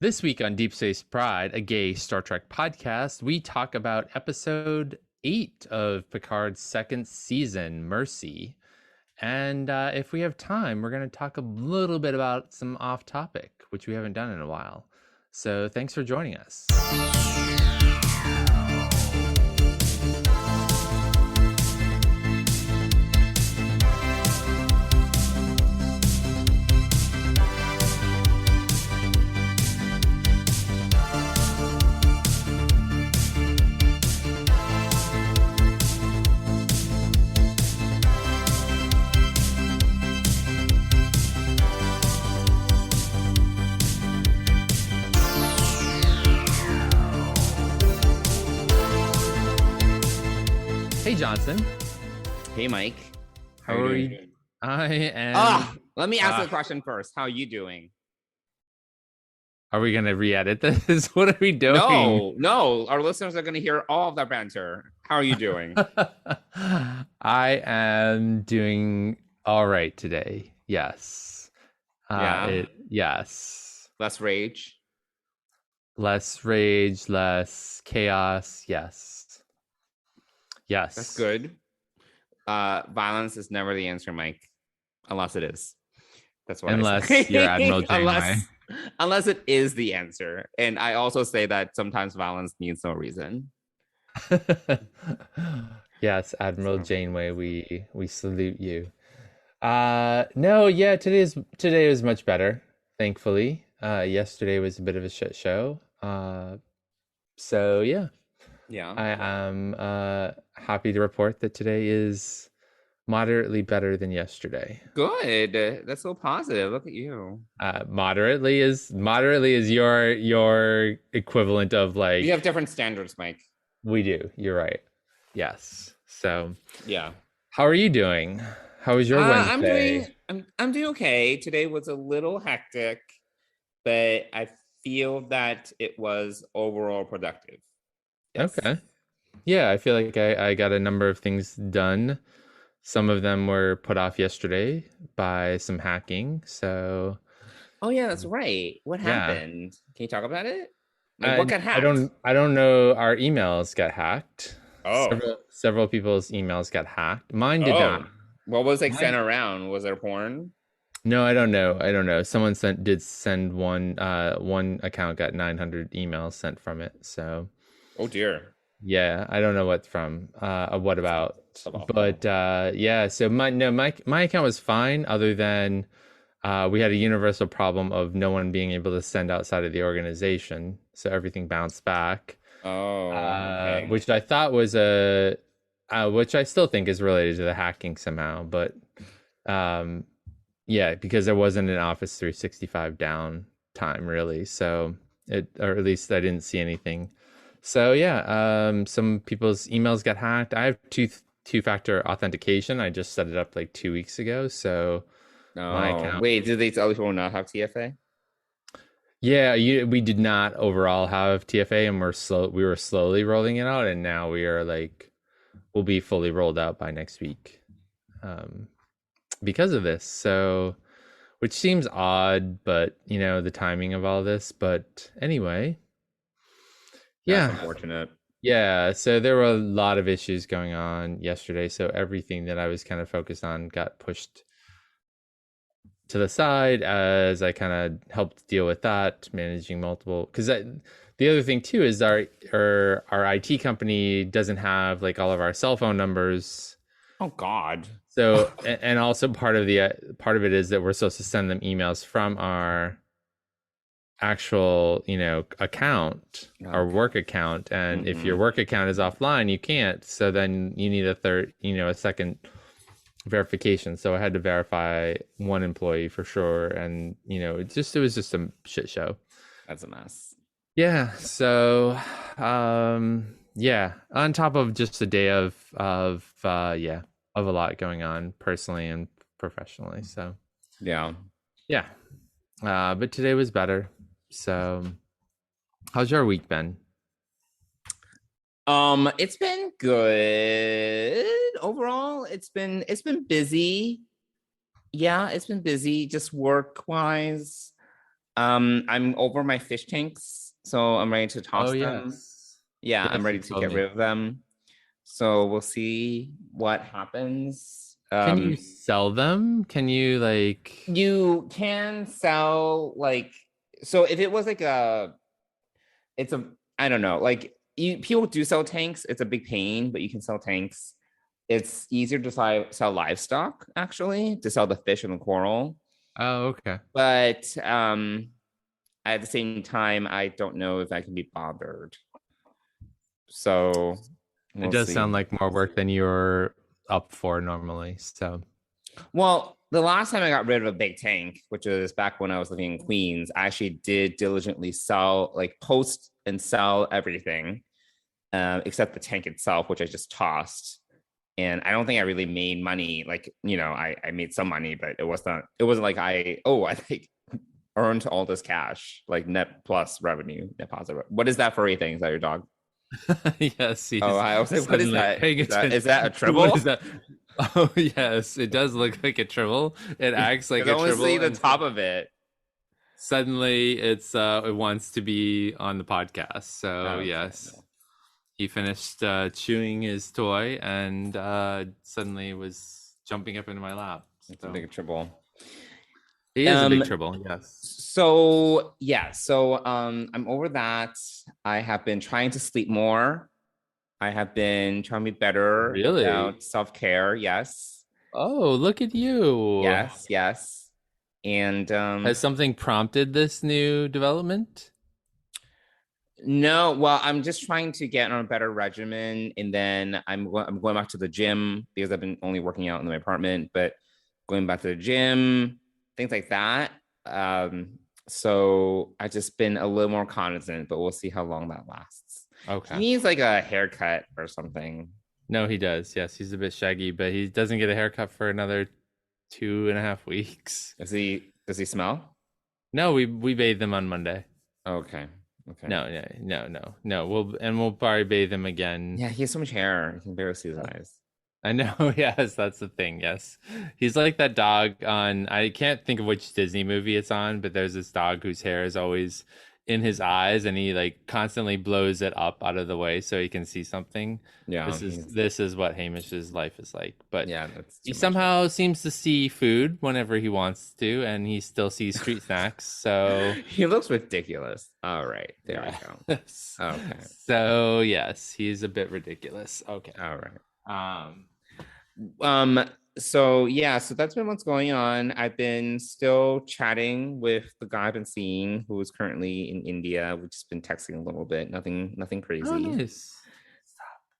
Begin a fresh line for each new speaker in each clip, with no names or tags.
This week on Deep Space Pride, a gay Star Trek podcast, we talk about episode 8 of Picard's second season, Mercy. And if we have time, we're going to talk a little bit about some off topic, which we haven't done in a while. So thanks for joining us. Hey, Johnson.
Hey, Mike.
How are you? I am.
Let me ask the question first. How are you doing?
Are we going to re-edit this? What are we doing?
No. Our listeners are going to hear all of that banter. How are you doing?
I am doing all right today. Yes. Yes.
Less rage.
Less rage, less chaos. Yes. Yes.
That's good. Violence is never the answer, Mike. Unless it is. That's what
unless
I say.
You're Admiral Janeway.
Unless it is the answer. And I also say that sometimes violence needs no reason.
Yes, Admiral Janeway, we salute you. Today was much better, thankfully. Yesterday was a bit of a shit show. So yeah.
Yeah.
I am happy to report that today is moderately better than yesterday.
Good. That's so positive. Look at you.
Moderately is your equivalent of like.
We have different standards, Mike.
We do. You're right. Yes. So
yeah.
How are you doing? How was your Wednesday?
I'm doing okay. Today was a little hectic, but I feel that it was overall productive.
Yes. Okay. Yeah, I feel like I got a number of things done. Some of them were put off yesterday by some hacking. So
oh yeah, that's right. What happened? Can you talk about it? Like, what got hacked?
I don't know. Our emails got hacked.
Oh.
Several people's emails got hacked. Mine did not.
What was sent around? Was there porn?
No, I don't know. Someone did send one account got 900 emails sent from it. So
oh dear.
Yeah, I don't know what from. What about? But yeah, so my account was fine, other than we had a universal problem of no one being able to send outside of the organization, so everything bounced back.
Oh, okay.
Which I thought was which I still think is related to the hacking somehow, but yeah, because there wasn't an Office 365 downtime really, so or at least I didn't see anything. So yeah, some people's emails got hacked. I have two-factor authentication. I just set it up like 2 weeks ago. So my account.
Wait, did they tell people not have TFA?
Yeah, we did not overall have TFA, and we were slowly rolling it out, and now we'll be fully rolled out by next week, because of this. So, which seems odd, but the timing of all this. But anyway.
That's unfortunate.
Yeah, so there were a lot of issues going on yesterday, so everything that I was kind of focused on got pushed to the side as I kind of helped deal with that, managing multiple. Because the other thing too is our IT company doesn't have like all of our cell phone numbers.
Oh God.
So and also part of it is that we're supposed to send them emails from our actual account, our work account, and if your work account is offline you can't, so then you need a second verification. So I had to verify one employee for sure, and it was just a shit show.
That's a mess.
Yeah, so yeah, on top of just a day of a lot going on personally and professionally. So
yeah
but today was better. So how's your week been?
It's been good overall. It's been busy. Yeah, it's been busy just work wise. I'm over my fish tanks, so I'm ready to
Oh
toss them.
yes.
Yeah, I'm
Yes, you
ready to
told
get
me.
rid of them. So we'll see what happens.
Can you sell them? Can you like
You can sell like, so if it was like it's a, I don't know, like people do sell tanks. It's a big pain, but you can sell tanks. It's easier to sell livestock actually, to sell the fish and the coral.
Oh, okay.
But at the same time, I don't know if I can be bothered. So
It
we'll
does
see.
sound like more work than you're up for normally. So,
Well, the last time I got rid of a big tank, which was back when I was living in Queens, I actually did diligently sell, like post and sell everything, except the tank itself, which I just tossed. And I don't think I really made money. Like, I made some money, but it wasn't like I think earned all this cash, like net plus revenue, net positive. What is that furry thing? Is that your dog?
yes,
Oh,
he's
I was like, what is
suddenly
that?
paying
Is that a
attention. What is
tribble?
that? Oh, yes, it does look like a tribble. It acts like
Because I
a
only see
tribble,
the
and
top of it.
suddenly it wants to be on the podcast. So
Okay,
yes,
no,
he finished chewing his toy and suddenly was jumping up into my lap.
it's a
So
big tribble.
he is a big
Um,
tribble. Yes.
so yeah, so I'm over that. I have been trying to sleep more. I have been trying to be better
Really?
about self-care. Yes.
Oh, look at you.
Yes, yes. And
Has something prompted this new development?
no, well, I'm just trying to get on a better regimen, and then I'm going back to the gym because I've been only working out in my apartment, but going back to the gym, things like that. Um, so I've just been a little more cognizant, but we'll see how long that lasts. He
Okay.
needs like a haircut or something.
No, he does. Yes, he's a bit shaggy, but he doesn't get a haircut for another 2.5 weeks.
Does he smell?
No, we bathe him on Monday.
Okay. Okay.
No, no, no, no, no. We'll probably bathe him again.
Yeah, he has so much hair. You can barely see his eyes.
I know. Yes, that's the thing. Yes, he's like that dog on. I can't think of which Disney movie it's on, but there's this dog whose hair is always in his eyes, and he like constantly blows it up out of the way so he can see something.
Yeah,
This is what Hamish's life is like. But
yeah, that's
he
too much.
somehow seems to see food whenever he wants to, and he still sees street snacks. So
He looks ridiculous. All right, there we go.
yes.
Okay,
So yes, he's a bit ridiculous. Okay.
all right.
Um.
So yeah, so that's been what's going on. I've been still chatting with the guy I've been seeing who is currently in India. We've just been texting a little bit. Nothing
Oh,
crazy.
nice.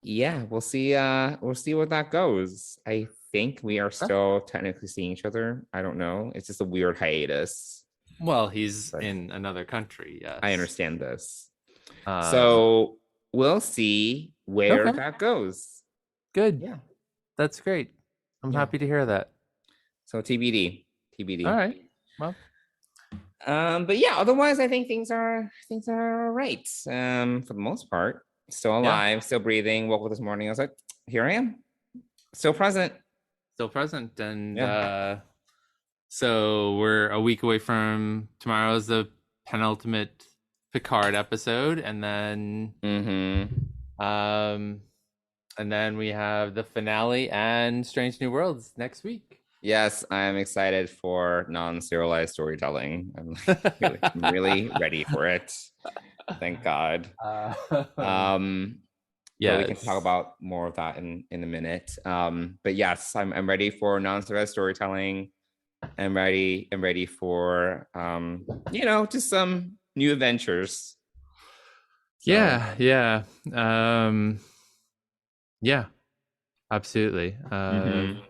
Yeah, we'll see. We'll see where that goes. I think we are still technically seeing each other. I don't know. It's just a weird hiatus.
Well, he's
But
in another country.
I
Yes.
understand this.
Um.
So we'll see where
Okay.
that goes.
Good.
Yeah.
That's great. I'm
Yeah.
happy to hear that.
So TBD. TBD.
All right. Well,
But yeah, otherwise I think things are all right. For the most part. Still
yeah.
alive, still breathing. Woke up this morning. I was like, here I am. Still present.
Still present, and
Yeah.
so we're a week away from tomorrow's the penultimate Picard episode, and then
Mm-hmm.
and then we have the finale and Strange New Worlds next week.
Yes, I'm excited for non-serialized storytelling. I'm really ready for it. Thank God. Yeah, we can talk about more of that in a minute. But yes, I'm ready for non-serialized storytelling. I'm ready for just some new adventures. So,
yeah. Yeah, absolutely.
mhm.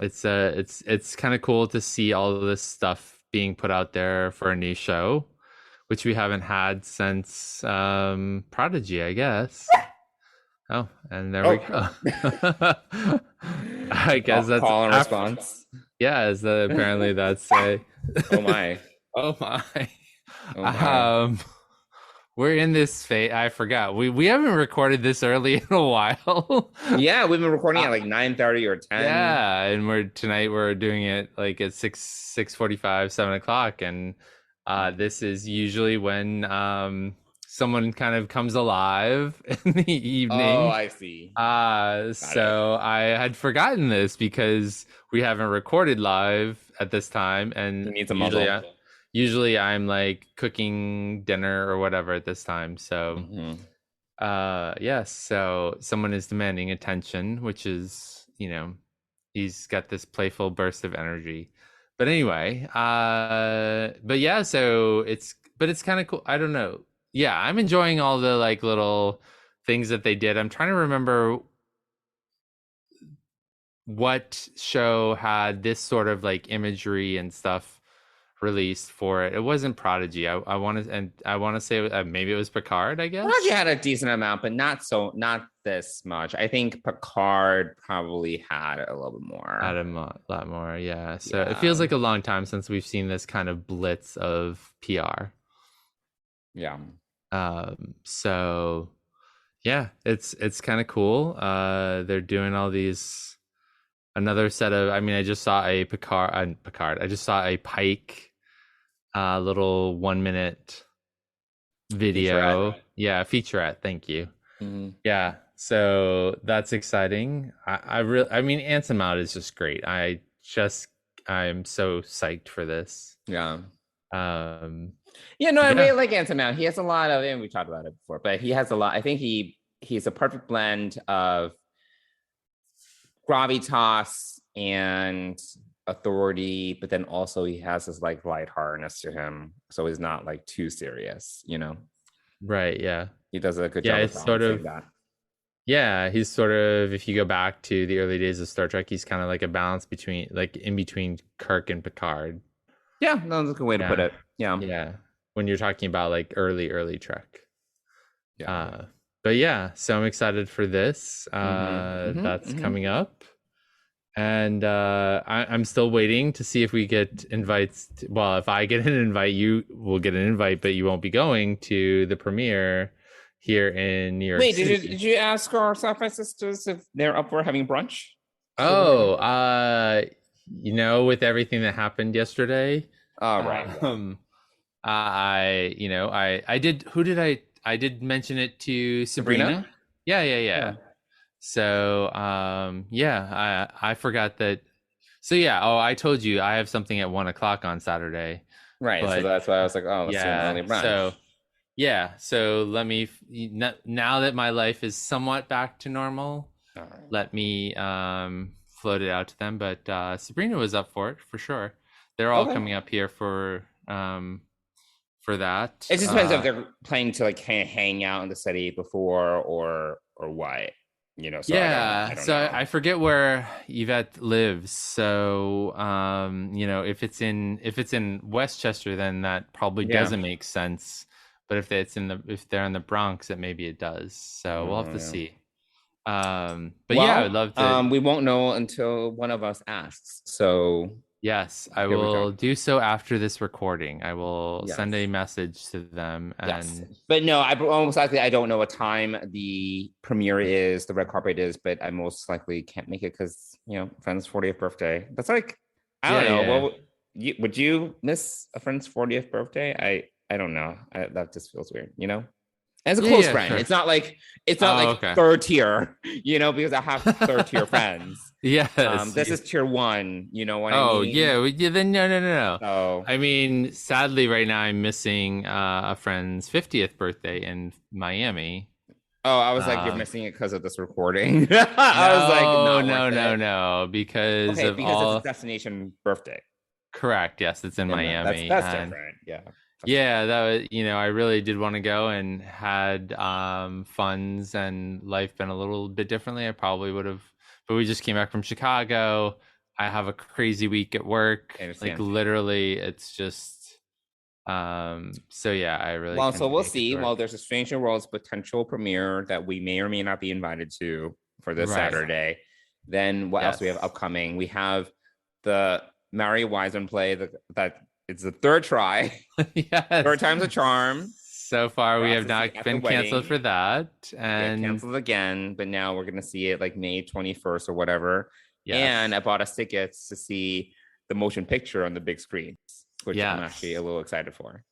It's kind of cool to see all of this stuff being put out there for a new show, which we haven't had since Prodigy, I guess. Oh, and there we go. I guess that's
call and response.
Yeah, apparently that's a
Oh my.
oh my.
Oh my.
We're in this phase. I forgot. We haven't recorded this early in a while.
Yeah, we've been recording at like 9:30 or 10.
Yeah, and we're doing it like at 6:45, 7 o'clock, and This is usually when someone kind of comes alive in the
Oh,
evening.
I see. Got it.
So I had forgotten this because we haven't recorded live at this time,
He
and
needs a muzzle.
usually I'm like cooking dinner or whatever at this time. So
Mm-hmm.
yes, so someone is demanding attention, which is, he's got this playful burst of energy. But anyway, but yeah, so it's kind of cool. I don't know. Yeah, I'm enjoying all the like little things that they did. I'm trying to remember what show had this sort of like imagery and stuff released for it. It wasn't Prodigy. I want to say maybe it was Picard, I
Prodigy
guess.
had a decent amount, but not this much. I think Picard probably had a little bit
Had
more.
a lot more, yeah. So it
Yeah.
feels like a long time since we've seen this kind of blitz of PR.
Yeah.
So yeah, it's kind of cool. They're doing all these another set of. I mean, I just saw a Picard. I just saw a Pike, little 1 minute
Featurette.
video. Yeah, featurette. Thank you.
Mm-hmm.
Yeah, so that's exciting. I mean, Anson Mount is just great. I'm so psyched for this.
Yeah.
Um,
Yeah, no, I
yeah,
really like Anson Mount. He has a lot of, and we talked about it before, but he has a lot. I think he's a perfect blend of gravitas and authority, but then also he has this like lightheartedness to him. So he's not like too serious, you know?
right. Yeah,
He does a good
yeah.
job of
It's sort
balancing
of
that.
yeah. He's sort of if you go back to the early days of Star Trek, he's kind of like a balance between like in between Kirk and Picard.
Yeah, no, that's a good way to put
Yeah,
it. Yeah.
yeah. When you're talking about like early Trek.
Yeah.
Uh, but yeah, so I'm excited for this.
Mm-hmm. Mm-hmm.
That's
Mm-hmm.
coming up. And I'm still waiting to see if we get invites. Well, if I get an invite, you will get an invite, but you won't be going to the premiere here in New York
Wait, did
City.
you ask our sci-fi sisters if they're up for having brunch? For
Oh,
the
with everything that happened yesterday,
All right.
um, I did. Who did I did mention it to Sabrina?
Sabrina?
Yeah, yeah, yeah.
Yeah.
So, yeah, I forgot that. So yeah, oh, I told you I have something at 1 o'clock on Saturday,
Right. So
but
that's why I was like, oh, let's do an
yeah,
early brunch.
so let me now that my life is somewhat back to normal,
All right.
let me float it out to them. But Sabrina was up for it for sure. They're all
Okay.
coming up here for that.
It just depends if they're planning to like hang out in the city before or what, you know. So
Yeah,
I don't
so
know.
I forget where Yvette lives. So, if it's in Westchester, then that probably
Yeah.
doesn't make sense. But if they're in the Bronx, then maybe it does. So we'll have to
Yeah.
see. But yeah, I would
Well,
love to.
we won't know until one of us asks. So
Yes, I
there we go.
will do so after this recording. I will send a
Yes.
message to them
Yes,
and
but no, I most likely I don't know what time the premiere is, the red carpet is, but I most likely can't make it because friend's 40th birthday. That's like I
yeah,
don't know.
yeah.
Well, would you miss a friend's 40th birthday? I don't know. That just feels weird, As a
Yeah,
close
yeah,
friend,
sure.
it's not like
Oh, okay.
third tier, because I have third tier friends.
Yes.
This is tier one. You know what I
Oh
mean?
yeah, yeah. Then no.
So
I mean, sadly, right now I'm missing a friend's 50th birthday in Miami.
I was like, you're
Um,
missing it because of this recording. I was like,
no,
not worth it.
no, because
Okay,
of
because it's a
all.
destination birthday.
Correct. Yes, it's in
Then
Miami,
that's
and
different. Yeah.
yeah, that was I really did want to go and had funds and life been a little bit differently, I probably would have. But we just came back from Chicago. I have a crazy week at work.
I
Like
understand.
literally, it's just so yeah, I really
Well, so
couldn't
we'll
make it
see.
to work.
Well, there's a Stranger Worlds potential premiere that we may or may not be invited to for this
Right.
Saturday. Then what else we have
Yes.
upcoming? We have the Mary Wiseman play that it's the third try.
Yes.
Third time's a charm.
So far,
For
we
us
have
to
not
see at the
been canceled
wedding.
for that.
Get
And
canceled again, but now we're gonna see it like May 21st or whatever.
yes.
And I bought us tickets to see the motion picture on the big screen. which I'm actually a
Yes.
little excited for.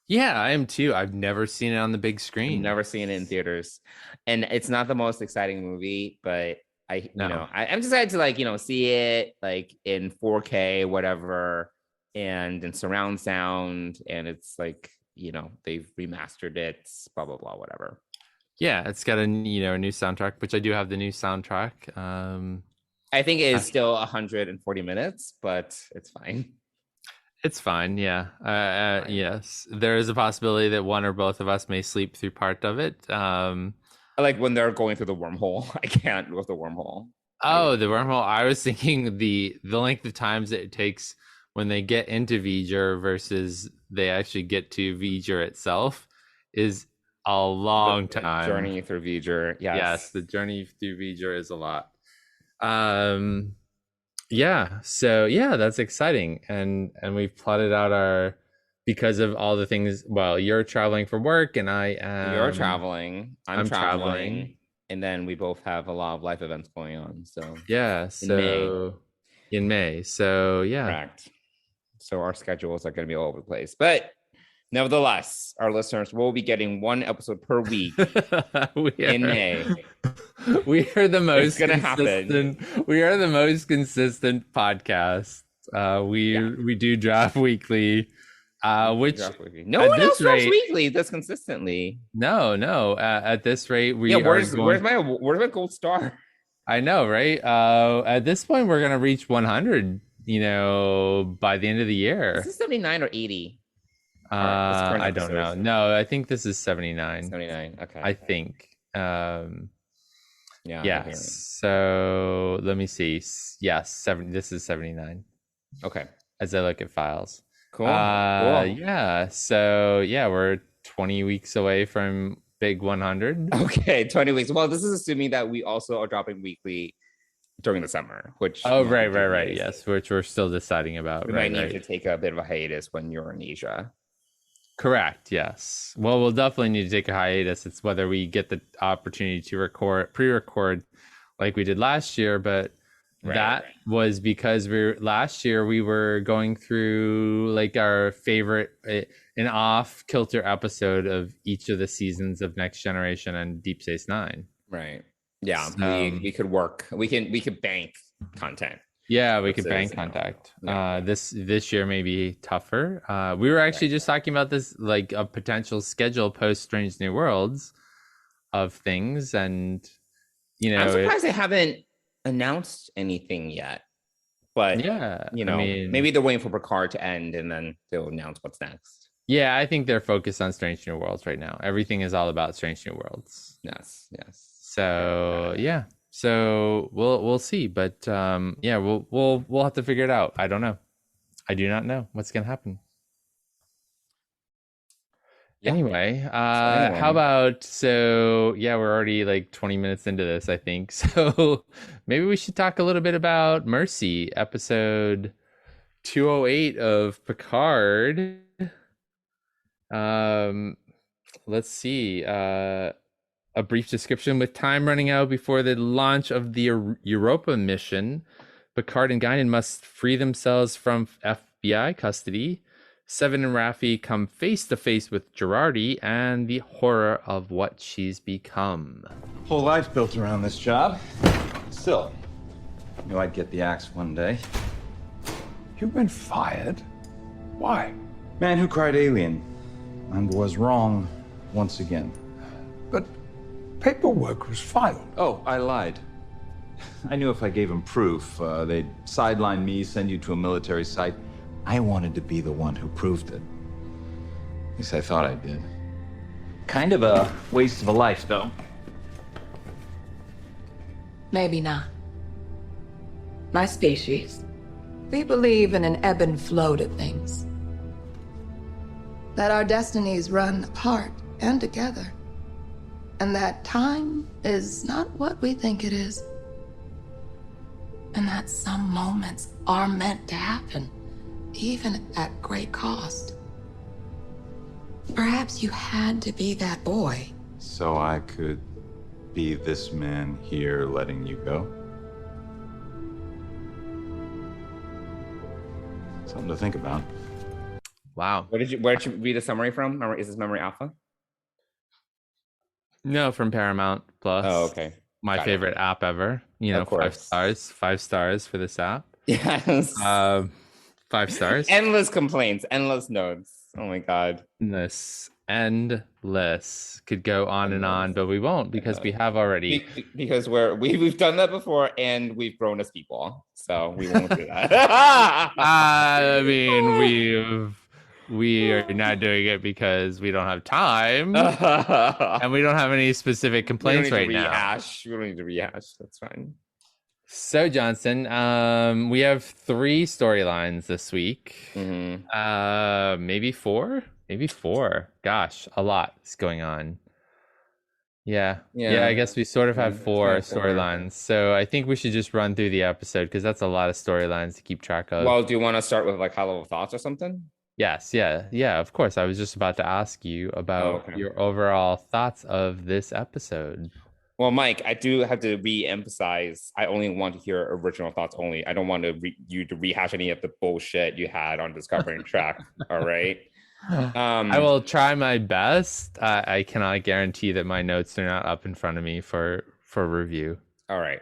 Yeah, I am too. I've never seen it on the big
I've
screen.
never seen it in theaters, and it's not the most exciting movie, but
No.
I'm excited to like see it like in 4K, whatever, and in surround sound, and it's like they've remastered it, blah blah blah, whatever.
Yeah, it's got a a new soundtrack, which I do have the new soundtrack.
I think it
I-
is still 140 minutes, but it's fine.
it's fine. Yeah.
Fine.
Yes, there is a possibility that one or both of us may sleep through part of it.
I like when they're going through the wormhole. I can't with the wormhole.
Oh, the wormhole. I was thinking the length of times that it takes when they get into V'ger versus they actually get to V'ger itself is a long
The
time.
journey through V'ger.
Yes,
Yes.
the journey through V'ger is a lot. Um, yeah. So yeah, that's exciting, and we've plotted out our because of all the things. Well, you're traveling for work, and I
You're
am.
traveling. I'm
I'm
traveling.
traveling.
And then we both have a lot of life events going on. So
Yeah.
in May.
So in May. So yeah.
Correct. So our schedules are going to be all over the place. But nevertheless, our listeners will be getting one episode per week in May.
We are the most
It's gonna happen.
We are the most consistent podcast. We do draft weekly. Which
no one else drops weekly this consistently.
No. At this rate,
where's my gold star?
I know, right? At this point, we're gonna reach 100. By the end of the year.
Is this 79 or 80?
I don't know. No, I think this is 79.
79. Okay.
I think.
Yeah.
So let me see. Yes, this is 79.
Okay.
As I look at files.
Cool.
Yeah. So yeah, we're 20 weeks away from big 100.
Okay, 20 weeks. Well, this is assuming that we also are dropping weekly during the summer, which
right. Yes, which we're still deciding about.
We might need to take a bit of a hiatus when you're in Asia.
Correct. Yes. Well, we'll definitely need to take a hiatus. It's whether we get the opportunity to pre-record like we did last year, but that was because last year we were going through like our favorite an off-kilter episode of each of the seasons of Next Generation and Deep Space Nine.
Right. Yeah. We could work. We could bank content.
Yeah, we could bank contact. This year may be tougher. We were actually just talking about this, like a potential schedule post Strange New Worlds of things, and
I'm surprised they haven't announced anything yet. But
yeah,
maybe they're waiting for Picard to end and then they'll announce what's next.
Yeah, I think they're focused on Strange New Worlds right now. Everything is all about Strange New Worlds.
Yes.
So yeah. So we'll see, but yeah, we'll have to figure it out. I don't know. I do not know what's gonna happen. Yeah. Anyway, how about yeah, we're already like 20 minutes into this, I think. So maybe we should talk a little bit about Mercy, episode 208 of Picard. Let's see. A brief description. With time running out before the launch of the Europa mission, Picard and Guinan must free themselves from FBI custody. Seven and Raffi come face to face with Girardi and the horror of what she's become.
Whole life's built around this job. Still, knew I'd get the axe one day.
You've been fired? Why?
Man who cried alien and was wrong once again.
But paperwork was filed.
Oh, I lied. I knew if I gave them proof, they'd sideline me, send you to a military site. I wanted to be the one who proved it. At least I thought I did. Kind of a waste of a life, though.
Maybe not. My species, we believe in an ebb and flow to things. That our destinies run apart and together. And that time is not what we think it is. And that some moments are meant to happen, even at great cost. Perhaps you had to be that boy.
So I could be this man here letting you go? Something to think about.
Wow.
Where did you read the summary from? Is this Memory Alpha?
No, from Paramount
Oh,
Plus.
okay.
My
Got it.
favorite app ever. You know,
Of course.
5 stars. 5 stars for this app.
Yes.
5 stars.
Endless complaints, endless notes. Oh my God.
Endless. Could go on and on, but we won't because we have already.
Because we've done that before and we've grown as people. So we won't do that.
I mean, we are not doing it because we don't have time and we don't have any specific complaints right now.
We don't need to rehash. That's fine.
So Johnson, we have 3 storylines this week. Maybe 4. Gosh, a lot is going on. Yeah. I guess we sort of have 4 storylines. So I think we should just run through the episode because that's a lot of storylines to keep track of.
Well, do you want to start with like high level thoughts or something?
Yes. Yeah. Of course. I was just about to ask you about your overall thoughts of this episode.
Well, Mike, I do have to re-emphasize. I only want to hear original thoughts only. I don't want you to rehash any of the bullshit you had on Discovering Trek. All right.
I will try my best. I cannot guarantee that my notes are not up in front of me for review.
All right.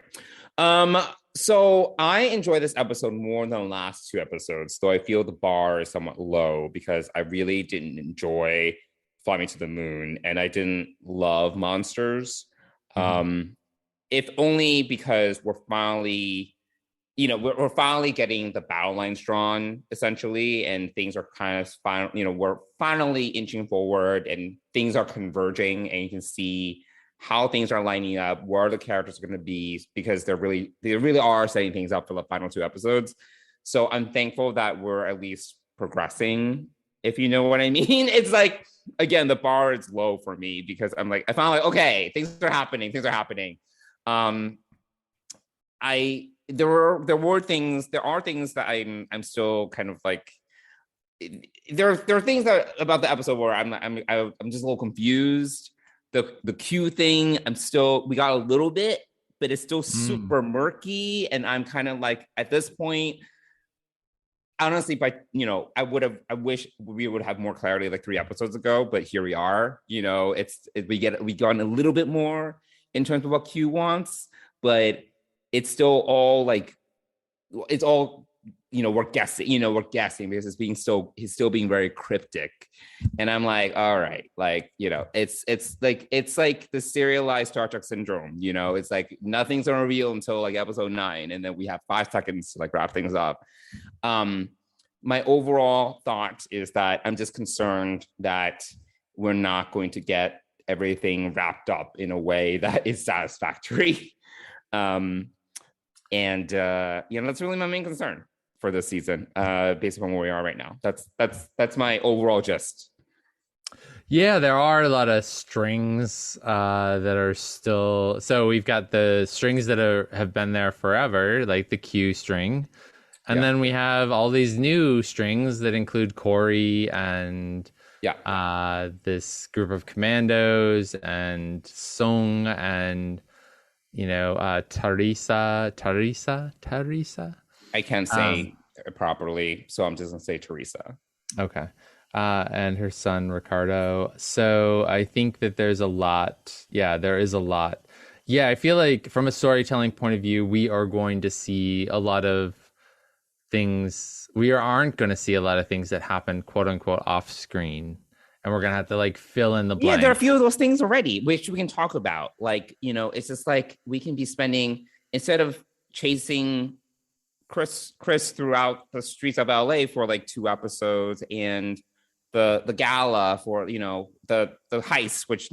So I enjoy this episode more than the last 2 episodes, though I feel the bar is somewhat low because I really didn't enjoy Fly Me to the Moon and I didn't love Monsters. If only because we're finally, we're finally getting the battle lines drawn essentially, and things are kind of we're finally inching forward and things are converging and you can see how things are lining up, where the characters are going to be, because they really are setting things up for the final 2 episodes. So I'm thankful that we're at least progressing, if you know what I mean. It's like, again, the bar is low for me because I'm like, I found like, okay, things are happening. There are things that I'm still kind of like, there are things that about the episode where I'm just a little confused. The Q thing, we got a little bit, but it's still super murky. And I'm kind of like, at this point, honestly, I wish we would have more clarity like 3 episodes ago, but here we are. We got a little bit more in terms of what Q wants, but it's still all like, it's all, we're guessing because he's still being very cryptic. And I'm like, all right, like, it's like the serialized Star Trek syndrome, it's like nothing's gonna reveal until like episode 9. And then we have 5 seconds to like wrap things up. My overall thought is that I'm just concerned that we're not going to get everything wrapped up in a way that is satisfactory. That's really my main concern for this season, based upon where we are right now. That's my overall gist.
Yeah, there are a lot of strings that are still. So we've got the strings that have been there forever, like the Q string. And then we have all these new strings that include Corey and this group of commandos and Sung and, Teresa.
I can't say properly, so I'm just going to say Teresa.
Okay. And her son, Ricardo. So I think that there's a lot. Yeah, there is a lot. Yeah, I feel like from a storytelling point of view, we are going to see a lot of things. We aren't going to see a lot of things that happen, quote unquote, off screen. And we're going to have to like fill in the blanks.
Yeah, there are a few of those things already, which we can talk about. Like, it's just like we can be spending, instead of chasing Chris throughout the streets of LA for like 2 episodes and the gala for the heist, which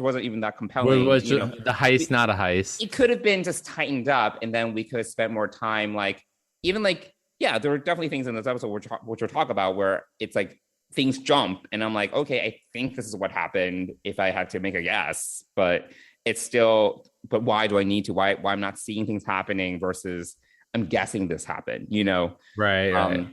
wasn't even that compelling.
The heist not a heist? It
could have been just tightened up, and then we could have spent more time. Like even like there were definitely things in this episode which we'll talk about where it's like things jump, and I'm like, okay, I think this is what happened if I had to make a guess, but it's still. But why do I need to? Why I'm not seeing things happening versus I'm guessing this happened?
Right.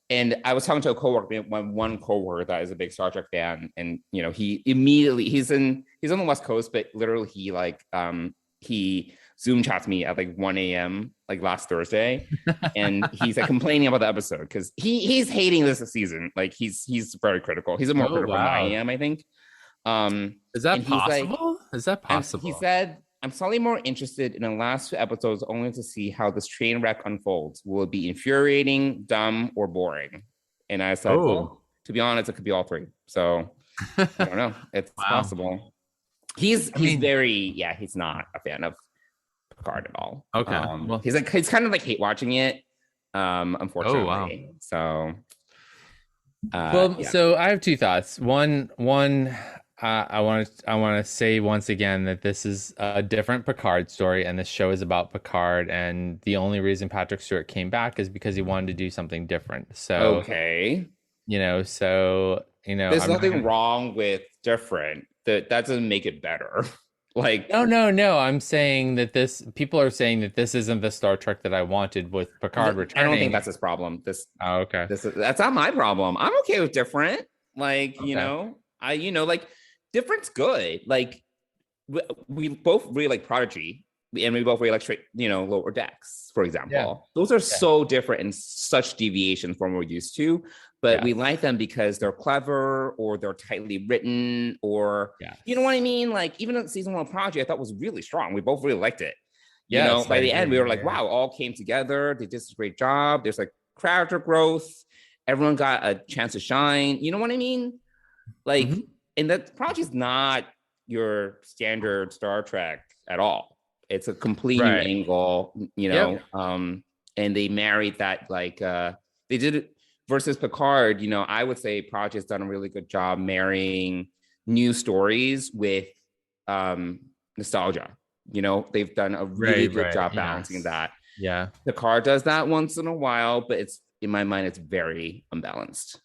And I was talking to a coworker, one coworker that is a big Star Trek fan, and he immediately he's on the West Coast, but literally he like he Zoom chats me at like 1 a.m. like last Thursday, and he's like complaining about the episode because he's hating this season. Like he's very critical. He's more critical than I am, I think.
Is that
and he's like,
possible? Is that possible?
He said, I'm slightly more interested in the last 2 episodes only to see how this train wreck unfolds. Will it be infuriating, dumb, or boring? And I said, well, to be honest, it could be all 3. So I don't know. It's possible. He's not a fan of Picard at all.
Okay. Well,
he's kind of like hate watching it. Unfortunately. So
so I have 2 thoughts. One, I want to say once again that this is a different Picard story, and this show is about Picard, and the only reason Patrick Stewart came back is because he wanted to do something different. So
there's nothing wrong with different. That doesn't make it better. Like
no. I'm saying that people are saying that this isn't the Star Trek that I wanted with Picard returning.
I don't think that's his problem.
Okay.
That's not my problem. I'm okay with different. Like like. Different's good. Like we both really like Prodigy, and we both really like Lower Decks, for example. Yeah. Those are so different and such deviations from what we're used to, but we like them because they're clever or they're tightly written, or you know what I mean? Like even in season 1 of Prodigy, I thought was really strong. We both really liked it. By the end, we were like, wow, all came together. They did a great job. There's like character growth. Everyone got a chance to shine. You know what I mean? Like. Mm-hmm. And that Prodigy is not your standard Star Trek at all. It's a complete new angle, and they married that they did it versus Picard. I would say Prodigy has done a really good job marrying new stories with nostalgia. They've done a really good job balancing that.
Yeah,
Picard does that once in a while, but it's in my mind it's very unbalanced.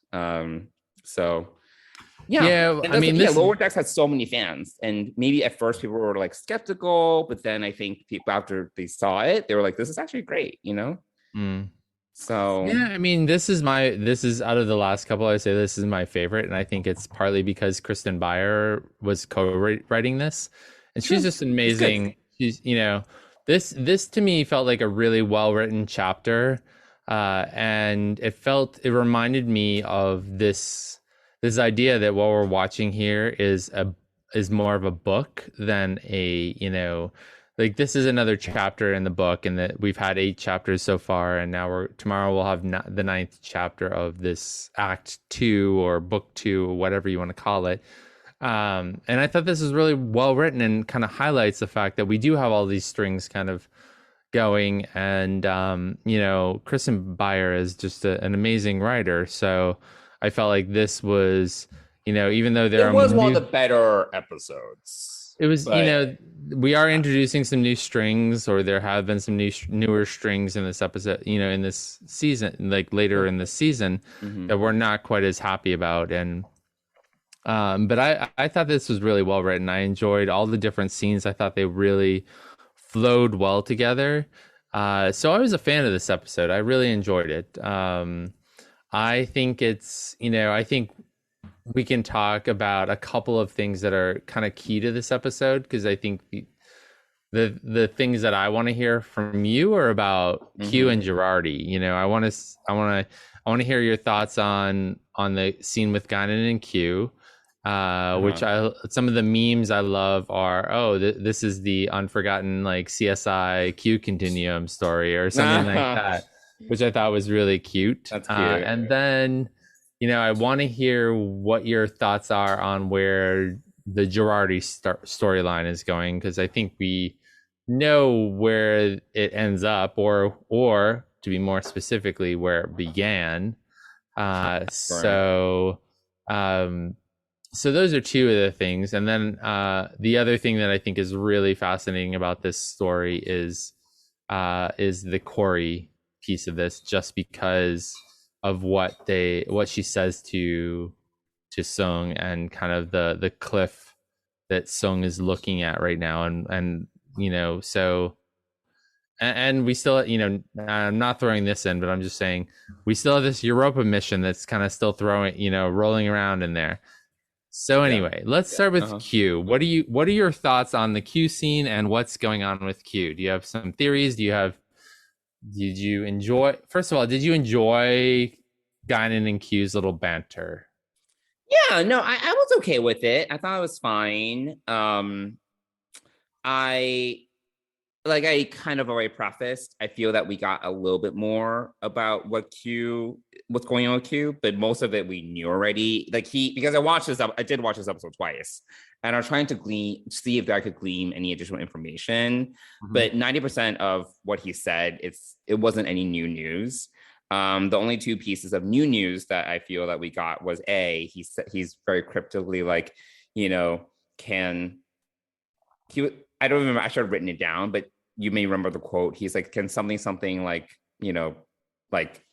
Yeah, I mean, Lower Decks had so many fans, and maybe at first people were like skeptical, but then I think people after they saw it, they were like, "This is actually great," So
yeah, I mean, this is out of the last couple, I would say this is my favorite, and I think it's partly because Kristen Beyer was co-writing this, and she's just amazing. She's this to me felt like a really well written chapter, and it reminded me of this idea that what we're watching here is more of a book than like this is another chapter in the book, and that we've had 8 chapters so far, and now tomorrow we'll have the 9th chapter of this act 2 or book 2 or whatever you want to call it. And I thought this is really well written and kind of highlights the fact that we do have all these strings kind of going, and Kristen Beyer is just an amazing writer, so I felt like this was, even though it
was one of the better episodes.
It was, we are introducing some new strings, or there have been some newer strings in this episode, in this season, like later in the season, that we're not quite as happy about. And, but I thought this was really well written. I enjoyed all the different scenes. I thought they really flowed well together. So I was a fan of this episode. I really enjoyed it. I think I think we can talk about a couple of things that are kind of key to this episode, because I think the things that I want to hear from you are about Q and Girardi. I want to hear your thoughts on the scene with Guinan and Q, which some of the memes I love are, this is the unforgotten like CSI Q continuum story or something like that, which I thought was really cute.
That's cute.
And then, I want to hear what your thoughts are on where the Girardi storyline is going, because I think we know where it ends up, or to be more specifically, where it began. So those are 2 of the things. And then the other thing that I think is really fascinating about this story is the Corey piece of this, just because of what she says to Sung, and kind of the cliff that Sung is looking at right now, and so, and we still, I'm not throwing this in, but I'm just saying we still have this Europa mission that's kind of still rolling around in there. So anyway, let's start with
Uh-huh.
Q. What are your thoughts on the Q scene and what's going on with Q? Do you have some theories? Did you enjoy, first of all, did you enjoy Guinan and Q's little banter?
Yeah, no, I was okay with it. I thought it was fine. I like I kind of already prefaced, I feel that we got a little bit more about what's going on with Q, but most of it we knew already. Like because I did watch this episode twice, and I was trying to see if I could glean any additional information.
Mhm.
But 90% of what he said, it wasn't any new news. The only two pieces of new news that I feel that we got was he's very cryptically like, can he? I don't remember. I should have written it down, but you may remember the quote. He's like, can something like, like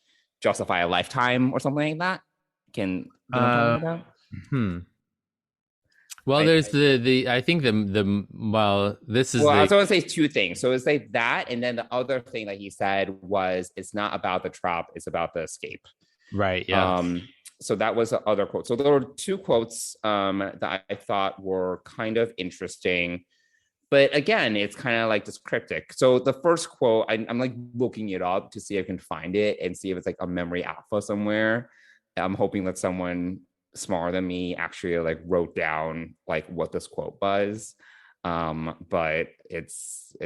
justify a lifetime or something like that? Can you know what I'm talking about?
Hmm. Well, there's I think this is
well, I was going to say two things. So it's like that, and then the other thing that he said was, it's not about the trap, it's about the escape.
Right. Yeah.
So that was the other quote. So there were two quotes that I thought were kind of interesting. But again, it's kind of like just cryptic. So the first quote, I'm like looking it up to see if I can find it and see if it's like a memory alpha somewhere. I'm hoping that someone smarter than me actually like wrote down like what this quote was. But it's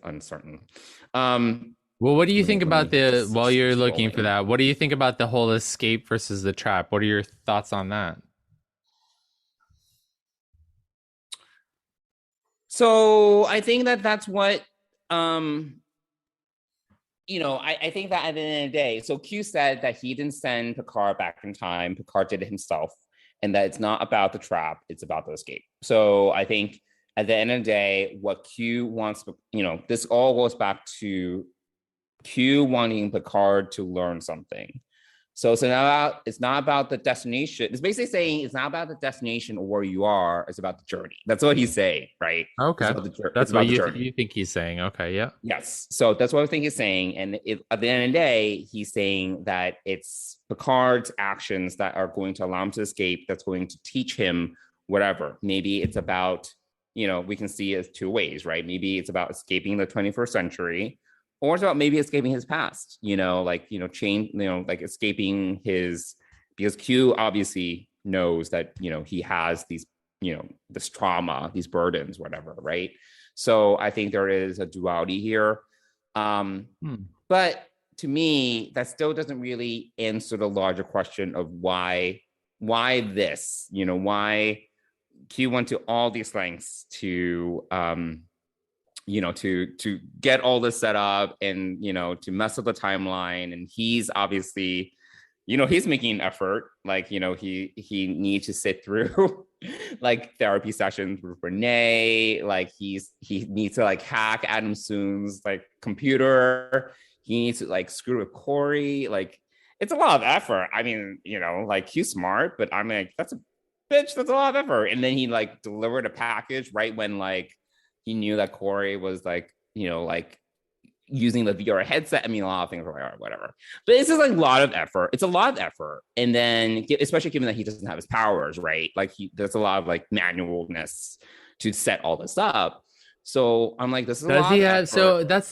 uncertain.
Well, what do you think about while you're looking for that, what do you think about the whole escape versus the trap? What are your thoughts on that?
So I think that's what, I think that at the end of the day, so Q said that he didn't send Picard back in time. Picard did it himself, and that it's not about the trap, it's about the escape. So I think at the end of the day, what Q wants, this all goes back to Q wanting Picard to learn something. So it's not about the destination. It's basically saying it's not about the destination or where you are. It's about the journey. That's what he's saying, right?
Okay, that's what you think he's saying. Okay, yeah.
Yes. So that's what I think he's saying. And at the end of the day, he's saying that it's Picard's actions that are going to allow him to escape. That's going to teach him whatever. Maybe it's about, we can see it two ways, right? Maybe it's about escaping the 21st century. Or it's about maybe escaping his past, like escaping because Q obviously knows that, he has these, this trauma, these burdens, whatever, right? So I think there is a duality here. But to me, that still doesn't really answer the larger question of why this, why Q went to all these lengths to, to get all this set up and, to mess up the timeline. And he's obviously, he's making an effort. Like, he needs to sit through like therapy sessions with Renee. Like he needs to like hack Adam Soon's like computer. He needs to like screw with Corey. Like it's a lot of effort. I mean, like he's smart, but I'm like, that's a lot of effort. And then he like delivered a package right when like, he knew that Corey was like, like using the VR headset. I mean, a lot of things were like, whatever. But it's just like a lot of effort. It's a lot of effort. And then, especially given that he doesn't have his powers, right? Like there's a lot of like manualness to set all this up. So I'm like, this is a lot of effort.
So that's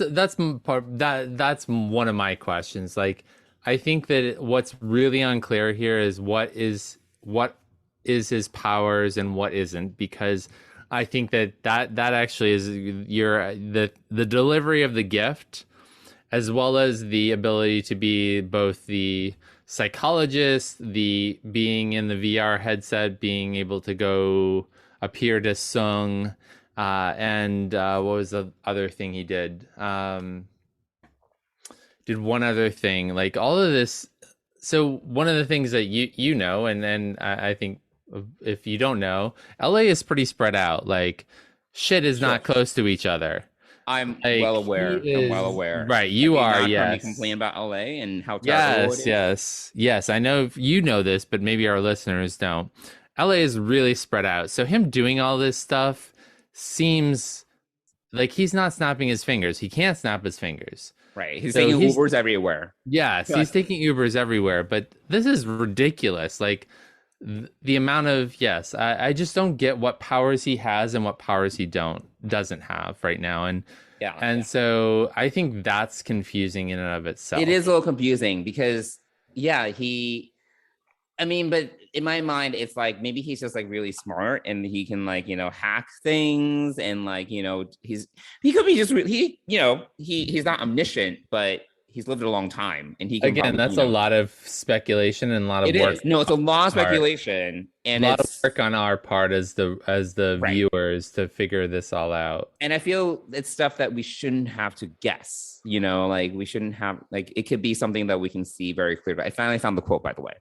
one of my questions. Like, I think that what's really unclear here is what is his powers and what isn't, because I think that actually is the delivery of the gift, as well as the ability to be both the psychologist, the being in the VR headset, being able to go appear to Sung, and what was the other thing he did? Did one other thing, like all of this. So one of the things that and I think, if you don't know, LA is pretty spread out. Like shit is not close to each other.
I'm well aware. I'm well aware.
Right, you are. Yes.
Complain about LA and how terrible it is.
Yes. I know you know this, but maybe our listeners don't. LA is really spread out. So him doing all this stuff seems like he's not snapping his fingers. He can't snap his fingers.
Right. He's taking Ubers everywhere.
Yes, he's taking Ubers everywhere. But this is ridiculous. Like, the amount of yes, I just don't get what powers he has and what powers he doesn't have right now, and so I think that's confusing in and of itself.
It is a little confusing because I mean, but in my mind, it's like maybe he's just like really smart and he can like, hack things and like, he could be just he's not omniscient, but he's lived a long time and he can
again, that's a lot of speculation and a lot of work.
No, it's a lot of speculation and
a lot of work on our part as the
right.
viewers to figure this all out.
And I feel it's stuff that we shouldn't have to guess, like we shouldn't have, like it could be something that we can see very clearly. I finally found the quote, by the way.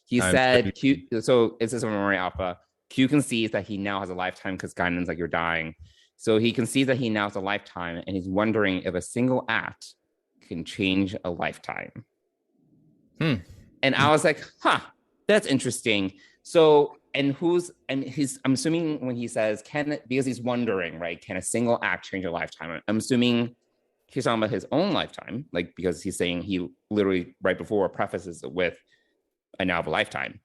He said, Q, so it says on Memory Alpha, Q conceives that he now has a lifetime because Guinan's like, you're dying. So he conceives that he now has a lifetime and he's wondering if a single act can change a lifetime. And I was like, that's interesting. So, I'm assuming when he says, because he's wondering, right, can a single act change a lifetime? I'm assuming he's talking about his own lifetime, like, because he's saying he literally right before prefaces it with, I now have a lifetime.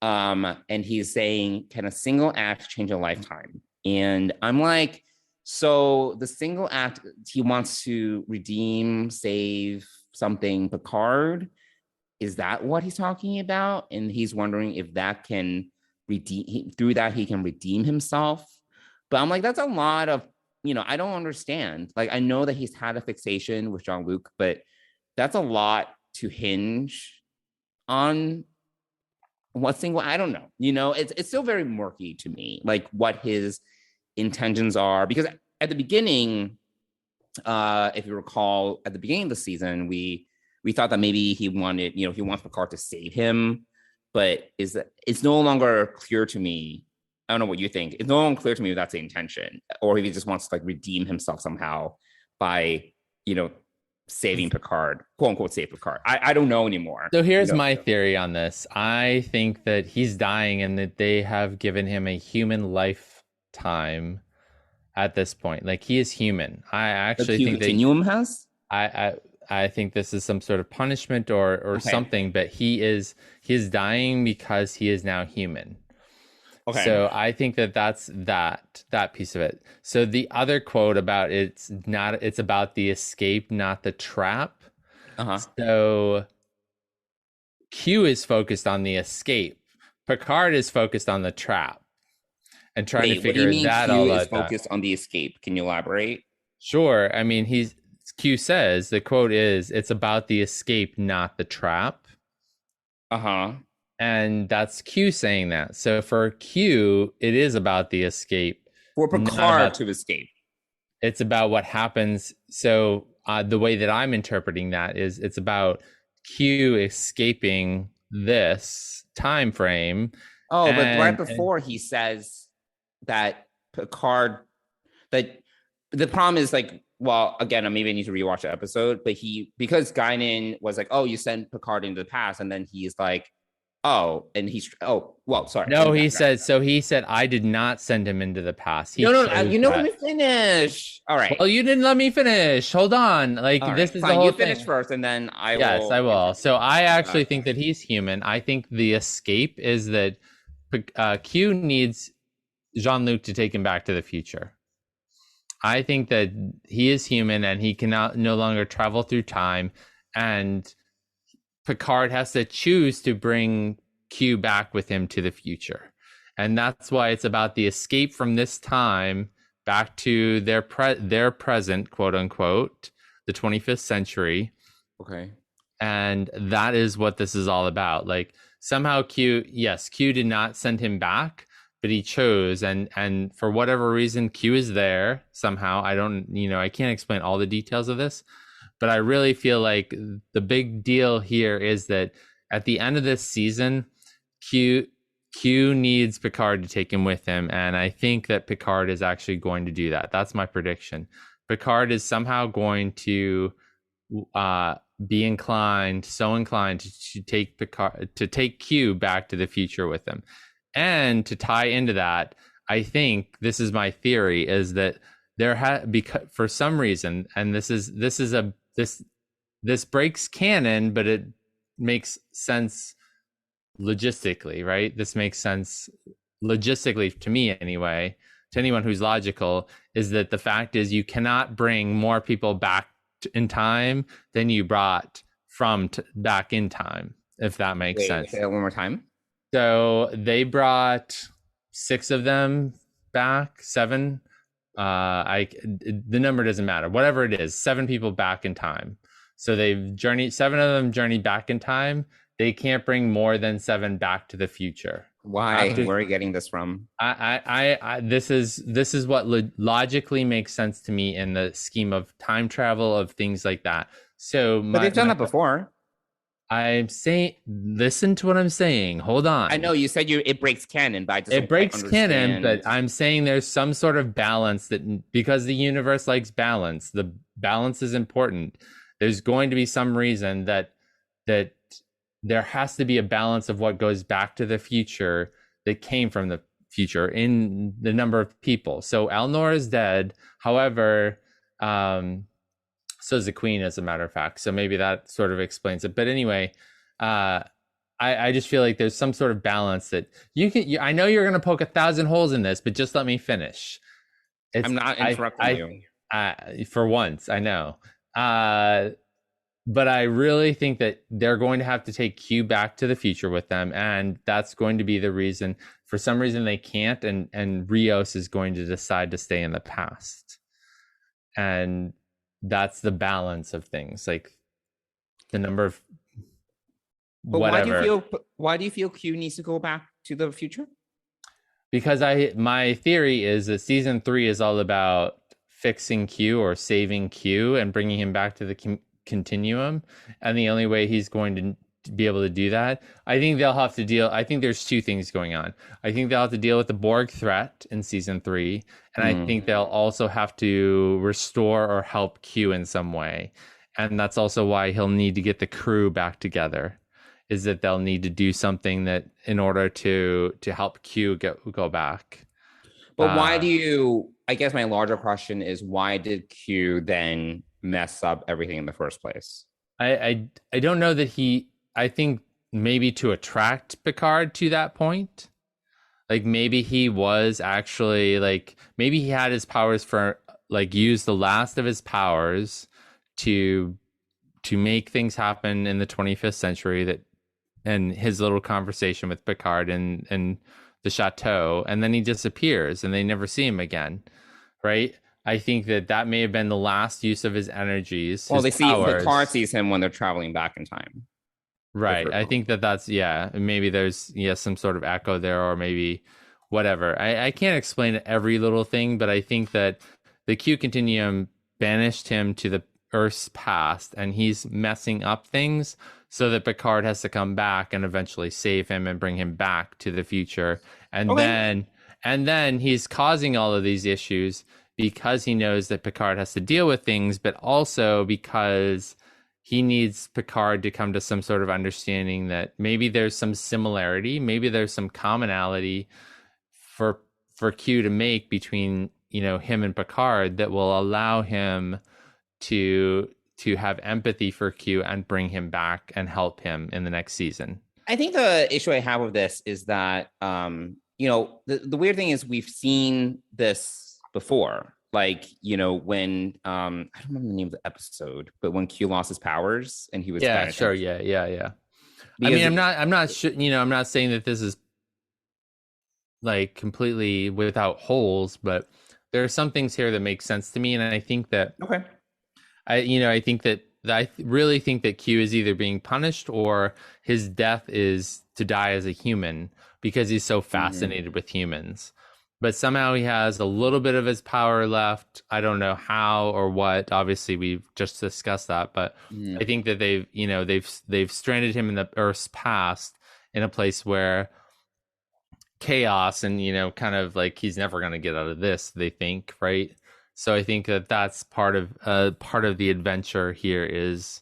And he's saying, can a single act change a lifetime? And I'm like, so the single act, he wants to redeem, save something, Picard. Is that what he's talking about? And he's wondering if that can redeem, through that he can redeem himself. But I'm like, that's a lot of, I don't understand. Like, I know that he's had a fixation with Jean-Luc, but that's a lot to hinge on what single, I don't know, it's still very murky to me, like what his intentions are, because at the beginning, if you recall, at the beginning of the season, we thought that maybe he wanted, he wants Picard to save him, but it's no longer clear to me. I don't know what you think. It's no longer clear to me if that's the intention, or if he just wants to like redeem himself somehow by, saving Picard, quote unquote, save Picard. I don't know anymore.
So here's my theory on this. I think that he's dying and that they have given him a human lifetime at this point. Like, he is human. I actually think that
Continuum has.
I think this is some sort of punishment or something, but he is dying because he is now human. Okay. So I think that's that piece of it. So the other quote about it's about the escape, not the trap. So Q is focused on the escape. Picard is focused on the trap and trying to figure that all out.
Q is focused on the escape. Can you elaborate?
Sure. I mean, Q says, the quote is, it's about the escape, not the trap. And that's Q saying that. So for Q, it is about the escape.
For Picard to escape.
It's about what happens. So the way that I'm interpreting that is it's about Q escaping this time frame.
Oh, but right before he says that Picard, that the problem is like, well, again, maybe I need to rewatch the episode, but because Guinan was like, oh, you sent Picard into the past, and then he's like, oh, and sorry.
No, he said, I did not send him into the past.
Let me finish. All right.
Well, you didn't let me finish. Hold on. Like, all this is fine. The whole
you
thing.
Finish first, and then I will.
Yes, I will. So I actually think that he's human. I think the escape is that Q needs Jean-Luc to take him back to the future. I think that he is human and he cannot no longer travel through time, and Picard has to choose to bring Q back with him to the future. And that's why it's about the escape from this time back to their present, quote unquote, the 25th century.
Okay.
And that is what this is all about. Like, somehow Q did not send him back, but he chose, and for whatever reason, Q is there somehow. I can't explain all the details of this, but I really feel like the big deal here is that at the end of this season, Q needs Picard to take him with him, and I think that Picard is actually going to do that. That's my prediction. Picard is somehow going to be inclined to take Q back to the future with him. And to tie into that, I think this is my theory, is that because for some reason, and this breaks canon, but it makes sense logistically, right? This makes sense logistically to me anyway, to anyone who's logical, is that the fact is you cannot bring more people back in time than you brought back in time, if that makes sense.
Say that one more time.
So they brought 6 of them back, 7. The number doesn't matter. Whatever it is, 7 people back in time. So they've 7 of them journeyed back in time. They can't bring more than 7 back to the future.
Why? Where are you getting this from?
This is what logically makes sense to me in the scheme of time travel, of things like that. So,
but they've done that before.
I'm saying, listen to what I'm saying. Hold on.
I know you said it breaks canon, but I just
it breaks canon. But I'm saying there's some sort of balance that, because the universe likes balance, the balance is important. There's going to be some reason that there has to be a balance of what goes back to the future that came from the future in the number of people. So Elnor is dead. However, so is the queen, as a matter of fact. So maybe that sort of explains it. But anyway, I just feel like there's some sort of balance that I know you're going to poke 1,000 holes in this, but just let me finish.
I'm not interrupting
you. For once, I know. But I really think that they're going to have to take Q back to the future with them, and that's going to be the reason. For some reason they can't, and Rios is going to decide to stay in the past. And that's the balance of things, like the number of whatever.
Why do you feel Q needs to go back to the future?
Because my theory is that season 3 is all about fixing Q or saving Q and bringing him back to the continuum, and the only way he's going to be able to do that, I think there's 2 things going on. I think they'll have to deal with the Borg threat in season 3, and I think they'll also have to restore or help Q in some way, and that's also why he'll need to get the crew back together, is that they'll need to do something that in order to help Q go back.
But I guess my larger question is, why did Q then mess up everything in the first place?
I don't know that I think maybe to attract Picard to that point. Like maybe he was actually maybe he had his powers for use the last of his powers to make things happen in the 25th century, and his little conversation with Picard in the chateau, and then he disappears and they never see him again, right? I think that may have been the last use of his energies.
Well, Picard sees him when they're traveling back in time.
Right. I think that's, maybe there's some sort of echo there, or maybe whatever. I can't explain every little thing, but I think that the Q continuum banished him to the Earth's past, and he's messing up things so that Picard has to come back and eventually save him and bring him back to the future. And then he's causing all of these issues because he knows that Picard has to deal with things, but also because he needs Picard to come to some sort of understanding that maybe there's some similarity, maybe there's some commonality for Q to make between, him and Picard that will allow him to have empathy for Q and bring him back and help him in the next season.
I think the issue I have with this is that, the weird thing is we've seen this before. When I don't remember the name of the episode, but when Q lost his powers and he was
sure, yeah. I mean, I'm not sure, I'm not saying that this is completely without holes, but there are some things here that make sense to me, and I think that I really think that Q is either being punished or his death is to die as a human because he's so fascinated with humans. But somehow he has a little bit of his power left. I don't know how or what. Obviously, we've just discussed that. But I think that they've stranded him in the Earth's past in a place where chaos and kind of he's never going to get out of this. They think, right? So I think that that's part of the adventure here is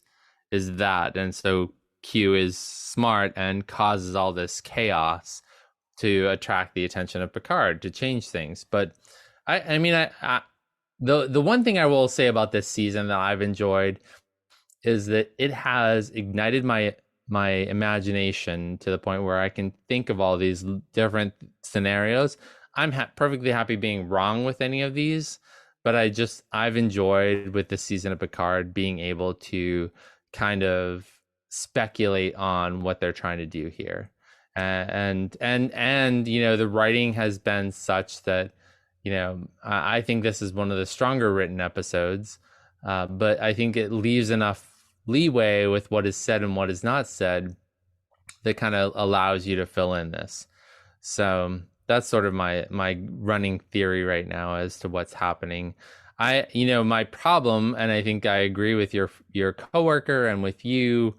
that, and so Q is smart and causes all this chaos to attract the attention of Picard to change things. But the one thing I will say about this season that I've enjoyed is that it has ignited my my imagination to the point where I can think of all these different scenarios. I'm perfectly happy being wrong with any of these, but I've enjoyed with this season of Picard being able to kind of speculate on what they're trying to do here. And the writing has been such that, I think this is one of the stronger written episodes, but I think it leaves enough leeway with what is said and what is not said that kind of allows you to fill in this. So that's sort of my running theory right now as to what's happening. My problem, and I think I agree with your coworker and with you,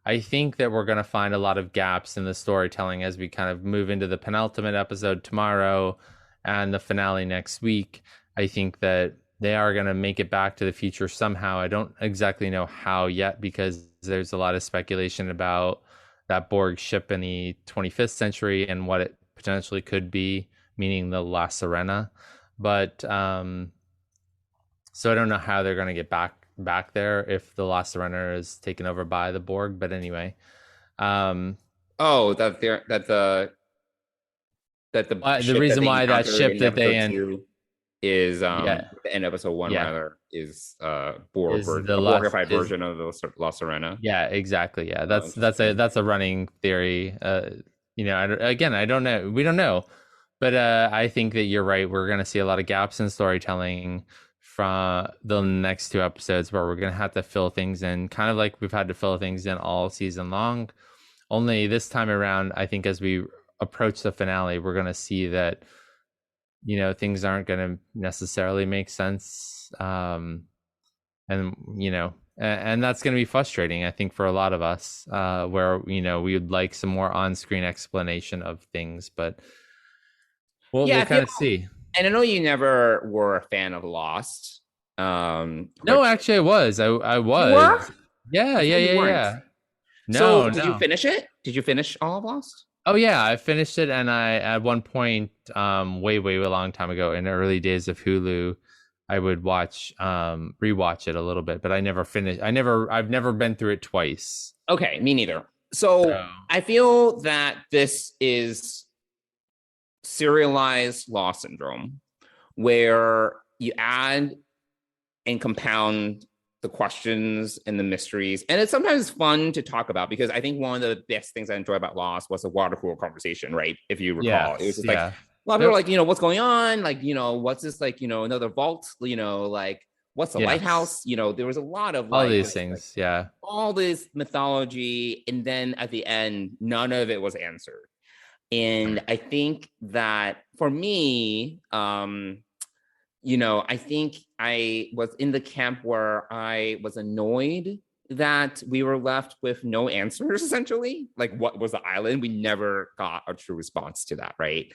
I think that we're going to find a lot of gaps in the storytelling as we kind of move into the penultimate episode tomorrow and the finale next week. I think that they are going to make it back to the future somehow. I don't exactly know how yet, because there's a lot of speculation about that Borg ship in the 25th century and what it potentially could be, meaning the La Sirena. But so I don't know how they're going to get back there if the La Sirena is taken over by the Borg. But anyway,
the
reason why that ship that they
is the end of episode 1 rather is Borg, the Borgified version of the La Sirena.
Yeah, exactly. Yeah, that's a running theory. I don't know. We don't know, but I think that you're right. We're going to see a lot of gaps in storytelling from the next 2 episodes, where we're going to have to fill things in, kind of like we've had to fill things in all season long. Only this time around, I think as we approach the finale, we're going to see that, things aren't going to necessarily make sense. And that's going to be frustrating, I think, for a lot of us, where, we would like some more on-screen explanation of things, but we'll kind of see.
And I know you never were a fan of Lost.
No, actually I was. I was. You were? Yeah.
No, did you finish it? Did you finish all of Lost?
Oh yeah, I finished it, and I at one point, way a long time ago, in the early days of Hulu, I would rewatch it a little bit, but I never finished. I've never been through it twice.
Okay, me neither. So I feel that this is serialized Lost syndrome, where you add and compound the questions and the mysteries. And it's sometimes fun to talk about, because I think one of the best things I enjoy about Lost was the water cooler conversation, right? If you recall, it was just like, a lot of people are like, what's going on? Like, what's this, like, another vault, like, what's the lighthouse? There was a lot of
all these things,
all this mythology. And then at the end, none of it was answered. And I think that for me, I think I was in the camp where I was annoyed that we were left with no answers, essentially. Like, what was the island? We never got a true response to that, right?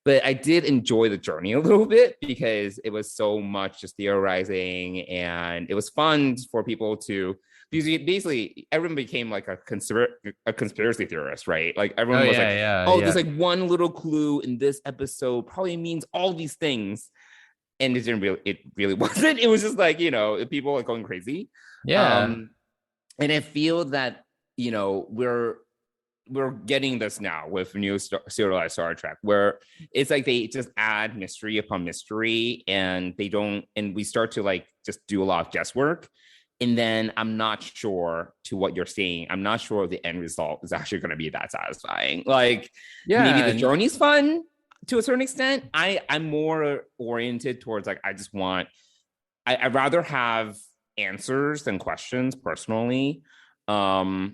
But I did enjoy the journey a little bit, because it was so much just theorizing, and it was fun for people to, because basically everyone became like a conspiracy theorist, right? Like everyone was there's like one little clue in this episode probably means all these things. And it really wasn't. It was just like, people are going crazy.
Yeah.
And I feel that, we're getting this now with new serialized Star Trek, where it's like they just add mystery upon mystery, and we start to like just do a lot of guesswork. And then I'm not sure to what you're saying. I'm not sure the end result is actually going to be that satisfying. Like, maybe the journey's fun to a certain extent. I'm more oriented towards like, I'd rather have answers than questions personally. But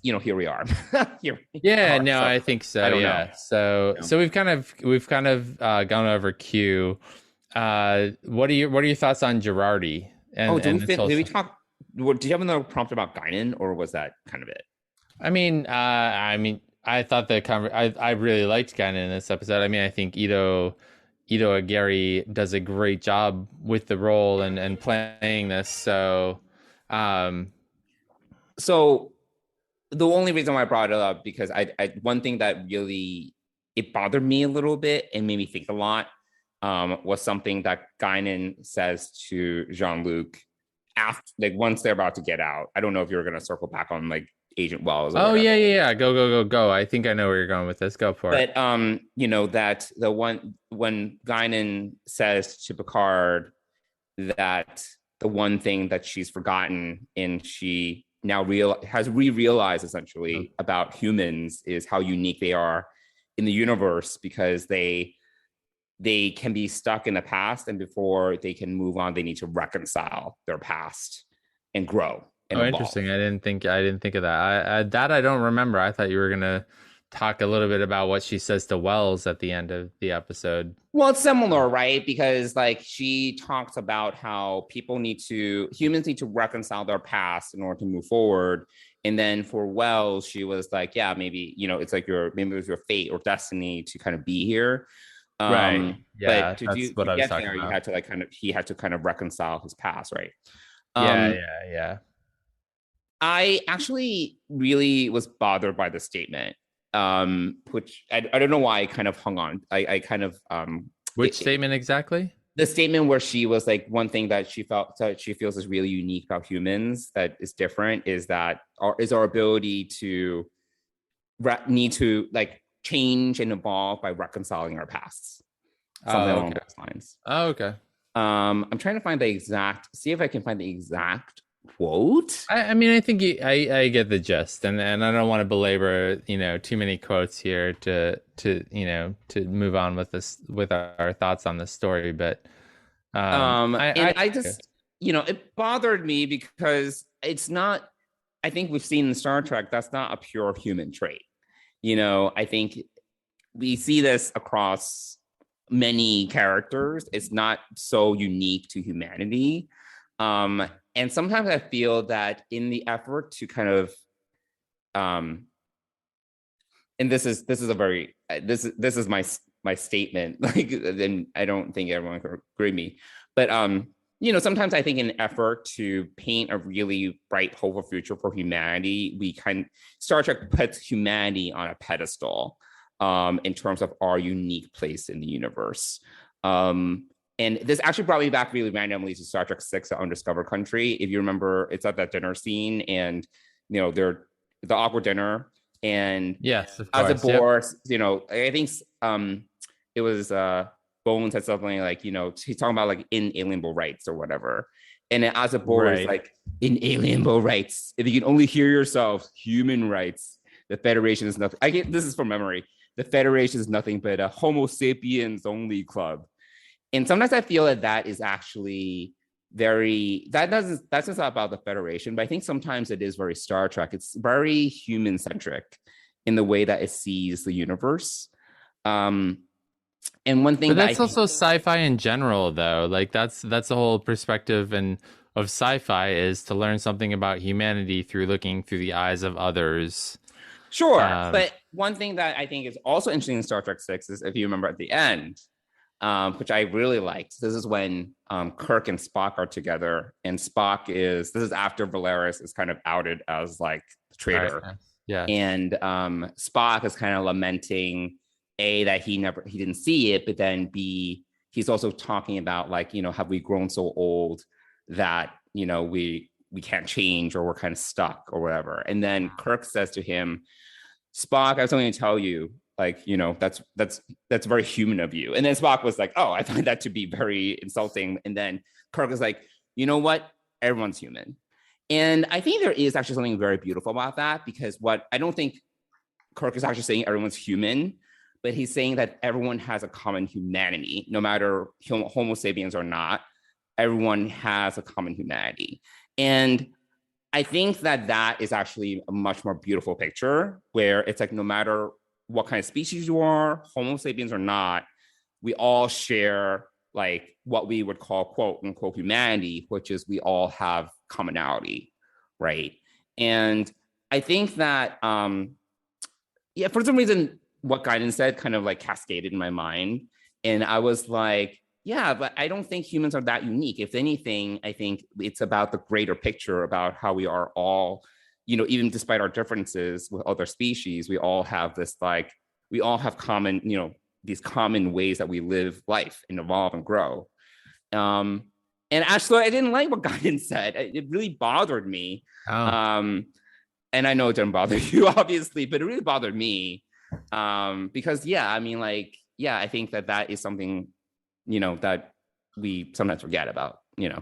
here we are.
I think so. So we've kind of gone over Q. What are your thoughts on Girardi?
Did we talk? Did you have another prompt about Guinan, or was that kind of it?
I mean, I thought I really liked Guinan in this episode. I mean, I think Ito Aguirre does a great job with the role and playing this. So,
so the only reason why I brought it up, because I one thing that really, it bothered me a little bit and made me think a lot, was something that Guinan says to Jean-Luc after, like, once they're about to get out. I don't know if you're going to circle back on like Agent Wells. Or
Oh
whatever.
yeah. Go. I think I know where you're going with this. Go for it.
But that the one when Guinan says to Picard that the one thing that she's forgotten and she now has realized essentially about humans is how unique they are in the universe, because they can be stuck in the past, and before they can move on, they need to reconcile their past and grow. And evolve.
Interesting. I didn't think of that. I don't remember. I thought you were gonna talk a little bit about what she says to Wells at the end of the episode.
Well, it's similar, right? Because like she talks about how humans need to reconcile their past in order to move forward. And then for Wells, she was like, yeah, maybe, it's like maybe it was your fate or destiny to kind of be here.
Right. Yeah.
But to get there, you had to he had to kind of reconcile his past, right?
Yeah.
I actually really was bothered by the statement. Which I don't know why I kind of hung on. I kind of
Which statement exactly?
The statement where she was like, one thing that she feels is really unique about humans that is different is that our ability to need to like change and evolve by reconciling our pasts. Something along those lines.
Oh, okay.
I'm trying to see if I can find the exact quote.
I mean, I think I get the gist, and I don't want to belabor too many quotes here to move on with this with our thoughts on the story, but
I just it bothered me because it's not. I think we've seen in Star Trek that's not a pure human trait. I think we see this across many characters. It's not so unique to humanity. And sometimes I feel that in the effort to kind of, and this is my statement, like, then I don't think everyone can agree with me, but sometimes I think in an effort to paint a really bright, hopeful future for humanity, Star Trek puts humanity on a pedestal, in terms of our unique place in the universe. And this actually brought me back really randomly to Star Trek 6 at Undiscovered Country. If you remember, it's at that dinner scene, and they're the awkward dinner, and
yes, of course,
I think it was Bones said something like, he's talking about like inalienable rights or whatever, and then Azabor is like, inalienable rights. If you can only hear yourself, human rights. The Federation is nothing. This is from memory. The Federation is nothing but a Homo sapiens only club. And sometimes I feel that is actually that's just not about the Federation, but I think sometimes it is very Star Trek. It's very human centric in the way that it sees the universe. And one thing,
but that's also sci-fi in general, though. Like that's the whole perspective of sci-fi is to learn something about humanity through looking through the eyes of others.
Sure, but one thing that I think is also interesting in Star Trek 6 is, if you remember at the end, which I really liked. This is when Kirk and Spock are together, and this is after Valeris is kind of outed as like the traitor.
Right. Yeah.
And Spock is kind of lamenting that he didn't see it, but then B, he's also talking about like, have we grown so old that we can't change, or we're kind of stuck or whatever. And then Kirk says to him, Spock, I have something to tell you. Like, that's very human of you. And then Spock was like, oh, I find that to be very insulting. And then Kirk was like, you know what? Everyone's human. And I think there is actually something very beautiful about that, because I don't think Kirk is actually saying everyone's human, but he's saying that everyone has a common humanity, no matter Homo sapiens or not. Everyone has a common humanity. And I think that is actually a much more beautiful picture, where it's like, no matter what kind of species you are, Homo sapiens or not, we all share like what we would call quote unquote humanity, which is we all have commonality, right? And I think that, for some reason, what Guinan said kind of like cascaded in my mind. And I was like, yeah, but I don't think humans are that unique. If anything, I think it's about the greater picture about how we are all, even despite our differences with other species, we all have common, these common ways that we live life and evolve and grow. And actually, I didn't like what Guinan said. It really bothered me.
Oh.
and I know it didn't bother you, obviously, but it really bothered me. Because I mean, like, I think that is something, that we sometimes forget about,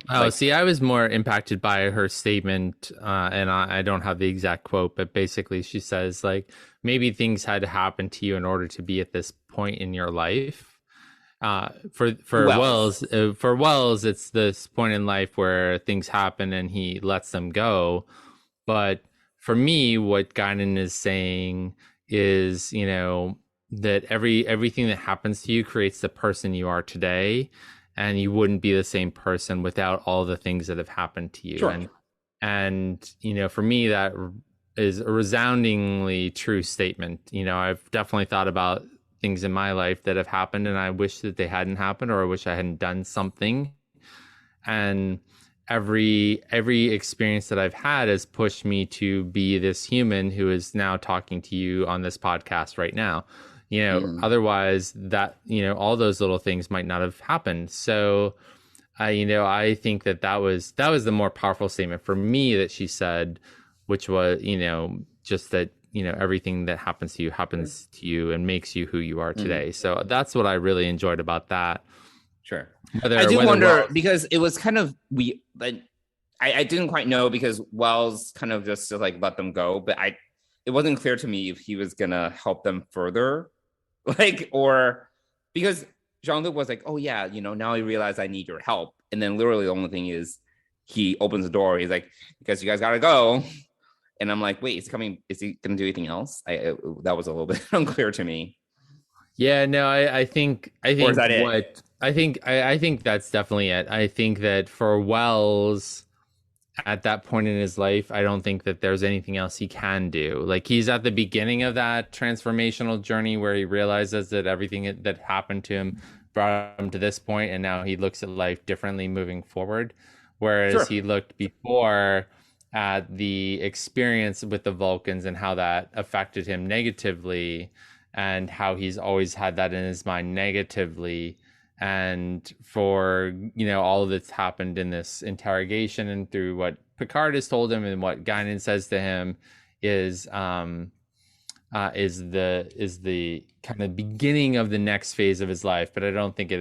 Oh, see, I was more impacted by her statement, and I don't have the exact quote, but basically she says, like, maybe things had to happen to you in order to be at this point in your life. For Wells, it's this point in life where things happen and he lets them go. But for me, what Guinan is saying is, that everything that happens to you creates the person you are today, and you wouldn't be the same person without all the things that have happened to you.
Sure.
And for me, that is a resoundingly true statement. I've definitely thought about things in my life that have happened, and I wish that they hadn't happened, or I wish I hadn't done something. And every experience that I've had has pushed me to be this human who is now talking to you on this podcast right now. Otherwise that, all those little things might not have happened. So, I think that was the more powerful statement for me that she said, which was, just that, everything that happens to you and makes you who you are today. So that's what I really enjoyed about that.
Sure. I do wonder, because it was kind of, I didn't quite know, because Wells kind of just like let them go, but it wasn't clear to me if he was going to help them further. Or because Jean-Luc was like, oh yeah, now I realize I need your help. And then literally the only thing is he opens the door. He's like, because you guys got to go. And I'm like, wait, is he going to do anything else? That was a little bit unclear to me.
Yeah, no, I think,
or is that it?
I think that's definitely it. I think that for Wells, at that point in his life, I don't think that there's anything else he can do. Like, he's at the beginning of that transformational journey where he realizes that everything that happened to him brought him to this point, and now he looks at life differently moving forward. Whereas he looked before at the experience with the Vulcans and how that affected him negatively, and how he's always had that in his mind negatively. And for, all that's happened in this interrogation and through what Picard has told him and what Guinan says to him is the kind of beginning of the next phase of his life. But I don't think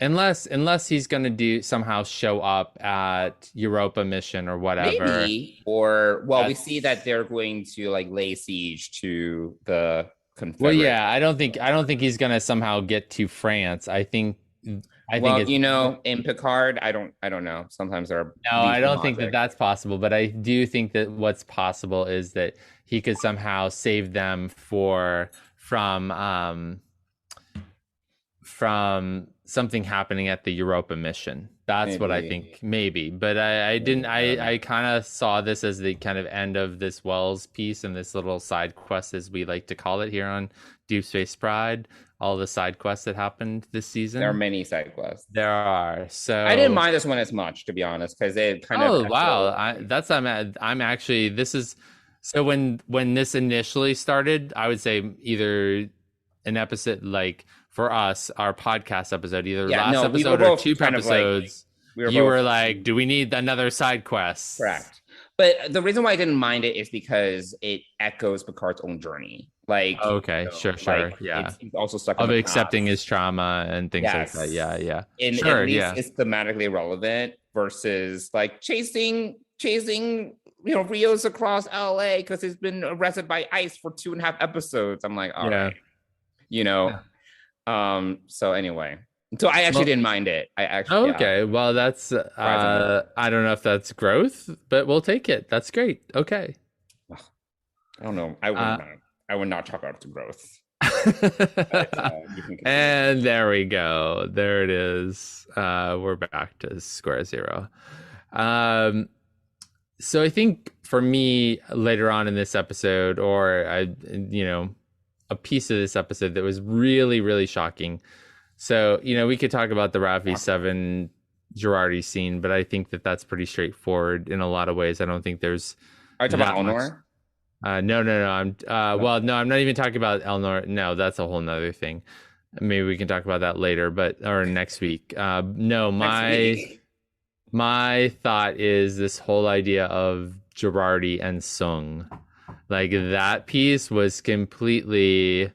unless he's going to somehow show up at Europa mission or whatever.
Maybe, or we see that they're going to like lay siege to the Confederate.
Well, yeah, I don't think he's gonna somehow get to France. I think
in Picard, I don't know. Sometimes there are
I don't think that's possible, but I do think that what's possible is that he could somehow save them from something happening at the Europa mission. That's what I think, maybe. But I didn't. I kind of saw this as the kind of end of this Wells piece and this little side quest, as we like to call it here on Deep Space Pride. All the side quests that happened this season.
There are many side quests.
There are. So
I didn't mind this one as much, to be honest, because it kind of.
Oh wow! I'm actually. This is so when this initially started, I would say either an episode like. For us, our podcast episode, either last episode or two episodes, you were like, do we need another side quest?
Correct. But the reason why I didn't mind it is because it echoes Picard's own journey. Like,
okay, sure.
Like,
yeah.
He's also stuck
of accepting his trauma and things like that. Yeah.
And
sure,
at least it's thematically relevant versus like chasing, Rios across LA because he's been arrested by ICE for 2.5 episodes. I'm like, all right. Yeah. So anyway, so I actually didn't mind it. I actually
okay. Well, that's I don't know if that's growth, but we'll take it. That's great. Okay.
I don't know. I would not chalk out to growth.
And there we go. There it is. We're back to square zero. So I think for me later on in this episode, or a piece of this episode that was really, really shocking. So, we could talk about the Raffi 7 Girardi scene, but I think that that's pretty straightforward in a lot of ways. I don't think there's.
Are you talking about Elnor?
No. I'm not even talking about Elnor. No, that's a whole nother thing. Maybe we can talk about that later, or next week. My thought is this whole idea of Girardi and Sung. Like that piece was completely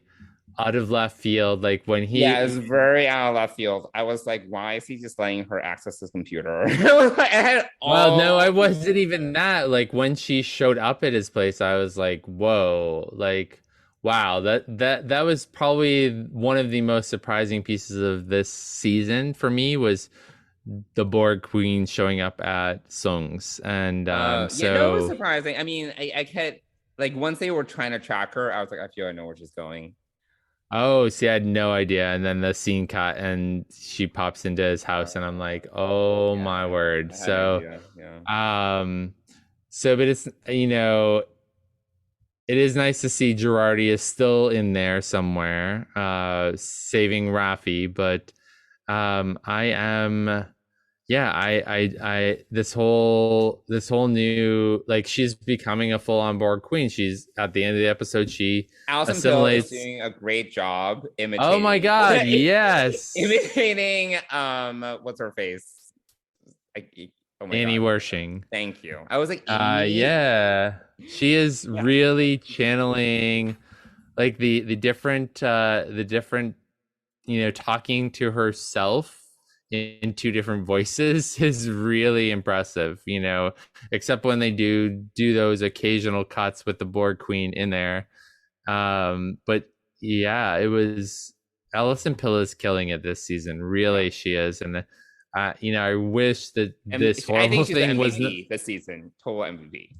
out of left field. Like when he,
Yeah, it was very out of left field. I was like, why is he just letting her access his computer? It was like, I had
well, no, I
all
wasn't even that. Like when she showed up at his place, I was like, whoa, like wow, that was probably one of the most surprising pieces of this season for me was the Borg Queen showing up at Sung's. And
yeah, no, it was surprising. I mean, I kept like once they were trying to track her, I was like, I feel I know where she's going.
oh, see, I had no idea. And then the scene cut and she pops into his house and I'm like, oh
Yeah,
my
I
word.
had
So
no idea. Yeah.
so but it's, you know, it is nice to see Girardi is still in there somewhere, saving Raffi, but I am, yeah, this whole new, like she's becoming a full on Borg queen. She's at the end of the episode, she
Alison Pill is
assimilates.
doing a great job imitating.
Oh my god, yes,
imitating what's her face? Oh my
Annie
god.
Wershing.
Thank you. I was like,
yeah, she is really channeling like the different you know, talking to herself in two different voices is really impressive, you know, except when they do those occasional cuts with the Borg Queen in there. But yeah, it was Alison Pill is killing it this season. Really, she is. And you know, I wish that this horrible thing was
this season, total MVP.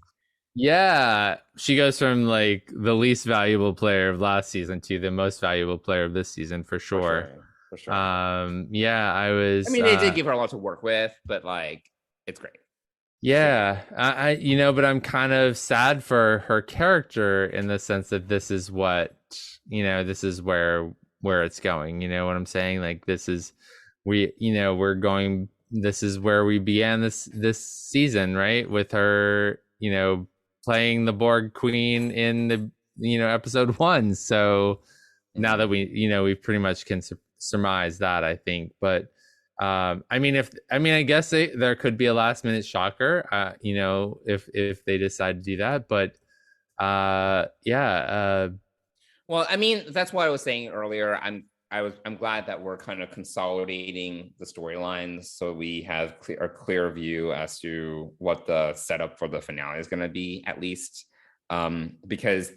Yeah, she goes from like the least valuable player of last season to the most valuable player of this season for sure.
For sure.
Yeah, I mean,
they did give her a lot to work with, but like, it's great.
Yeah, I you know, but I'm kind of sad for her character in the sense that this is what, you know, this is where it's going. You know what I'm saying? Like this is this is where we began this season, right? With her, you know, playing the Borg Queen in the, you know, episode 1. So now that we pretty much can surmise that, I think. But I guess there could be a last minute shocker, you know, if they decide to do that. But yeah.
Well, I mean, that's what I was saying earlier. I'm glad that we're kind of consolidating the storylines so we have a clear view as to what the setup for the finale is going to be, at least, because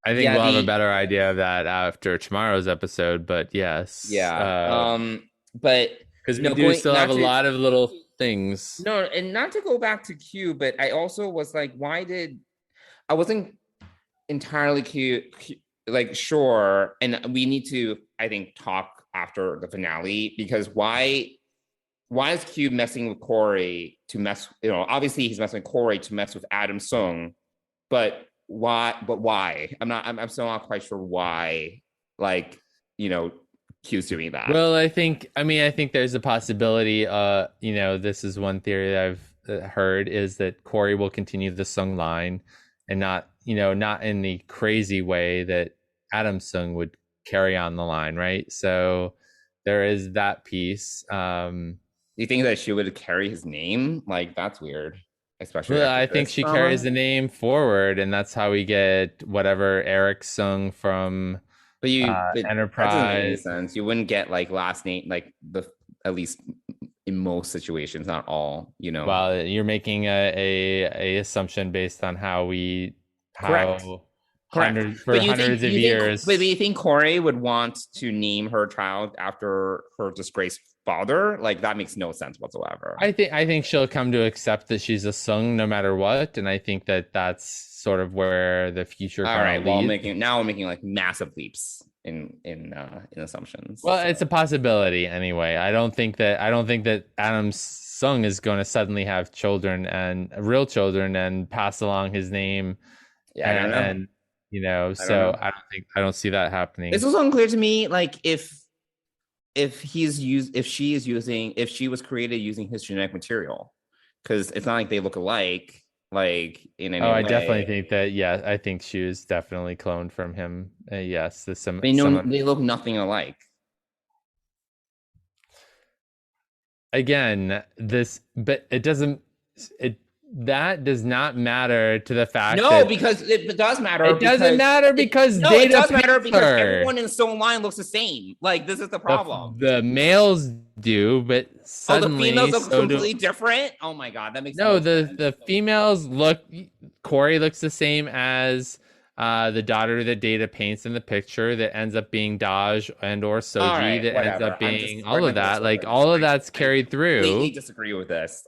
I think we'll have a better idea of that after tomorrow's episode. But yes,
but
because we do still have a lot of little things.
No, and not to go back to Q, but I also was like, I wasn't entirely sure, and we need to, I think, talk after the finale, because why is Q messing with Corey to mess, you know, obviously he's messing with Corey to mess with Adam Sung, but why? I'm still not quite sure why, like, you know, Q's doing that.
Well, I think there's a possibility, you know, this is one theory that I've heard, is that Corey will continue the Sung line and not in the crazy way that Adam Sung would carry on the line, right? So there is that piece. Do
you think that she would carry his name? Like, that's weird. Especially,
well, I think she carries the name forward, and that's how we get whatever Eric Sung from Enterprise.
That doesn't make any sense. You wouldn't get like last name, like at least in most situations, not all. You know.
Well, you're making a assumption based on
Correct.
hundreds of years.
But do you think Corey would want to name her child after her disgraced father? Like, that makes no sense whatsoever.
I think she'll come to accept that she's a Sung no matter what, and I think that's sort of where the future.
All right. Well, we're making like massive leaps in assumptions.
Well, so. It's a possibility anyway. I don't think that Adam Sung is going to suddenly have children and real children and pass along his name.
Yeah, I don't know.
And you know, I don't see that happening.
It's also unclear to me, like, if she was created using his genetic material, because it's not like they look alike, like in any way.
I definitely think that. Yeah, I think she was definitely cloned from him. Yes,
they look nothing alike.
Again, but it doesn't. that does not matter to the fact
No,
that
because it does matter.
it doesn't matter because
no,
Data
it does matter
picks
because
her.
everyone in the stone line looks the same. Like, this is the problem.
The males do, but suddenly
the females look
so
completely
do...
different. Oh my god, that makes
no.
sense.
The females look. Corey looks the same as the daughter that Data paints in the picture that ends up being Daj and or Soji
right,
that ends
whatever.
up being
just-
all
we're
of
gonna
that.
go
Like
through
all of
this.
that's carried
I
through.
completely disagree with this.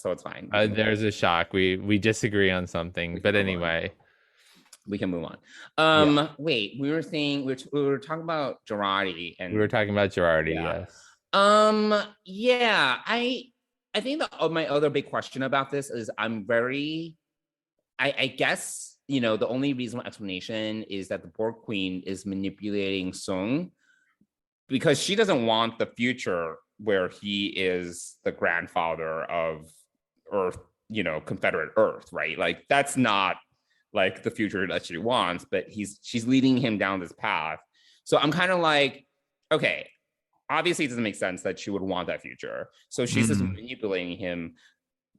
So it's fine.
There's a shock. We disagree on something, but anyway.
We can move on. Wait, we were talking about Girardi, and
We were talking about Girardi,
Yeah.
yes.
Yeah, I think my other big question about this is I guess, you know, the only reasonable explanation is that the Borg Queen is manipulating Sung because she doesn't want the future where he is the grandfather of Earth, you know, Confederate Earth, right? Like, that's not like the future that she wants, but she's leading him down this path. So I'm kind of like, okay, obviously it doesn't make sense that she would want that future. So she's just manipulating him.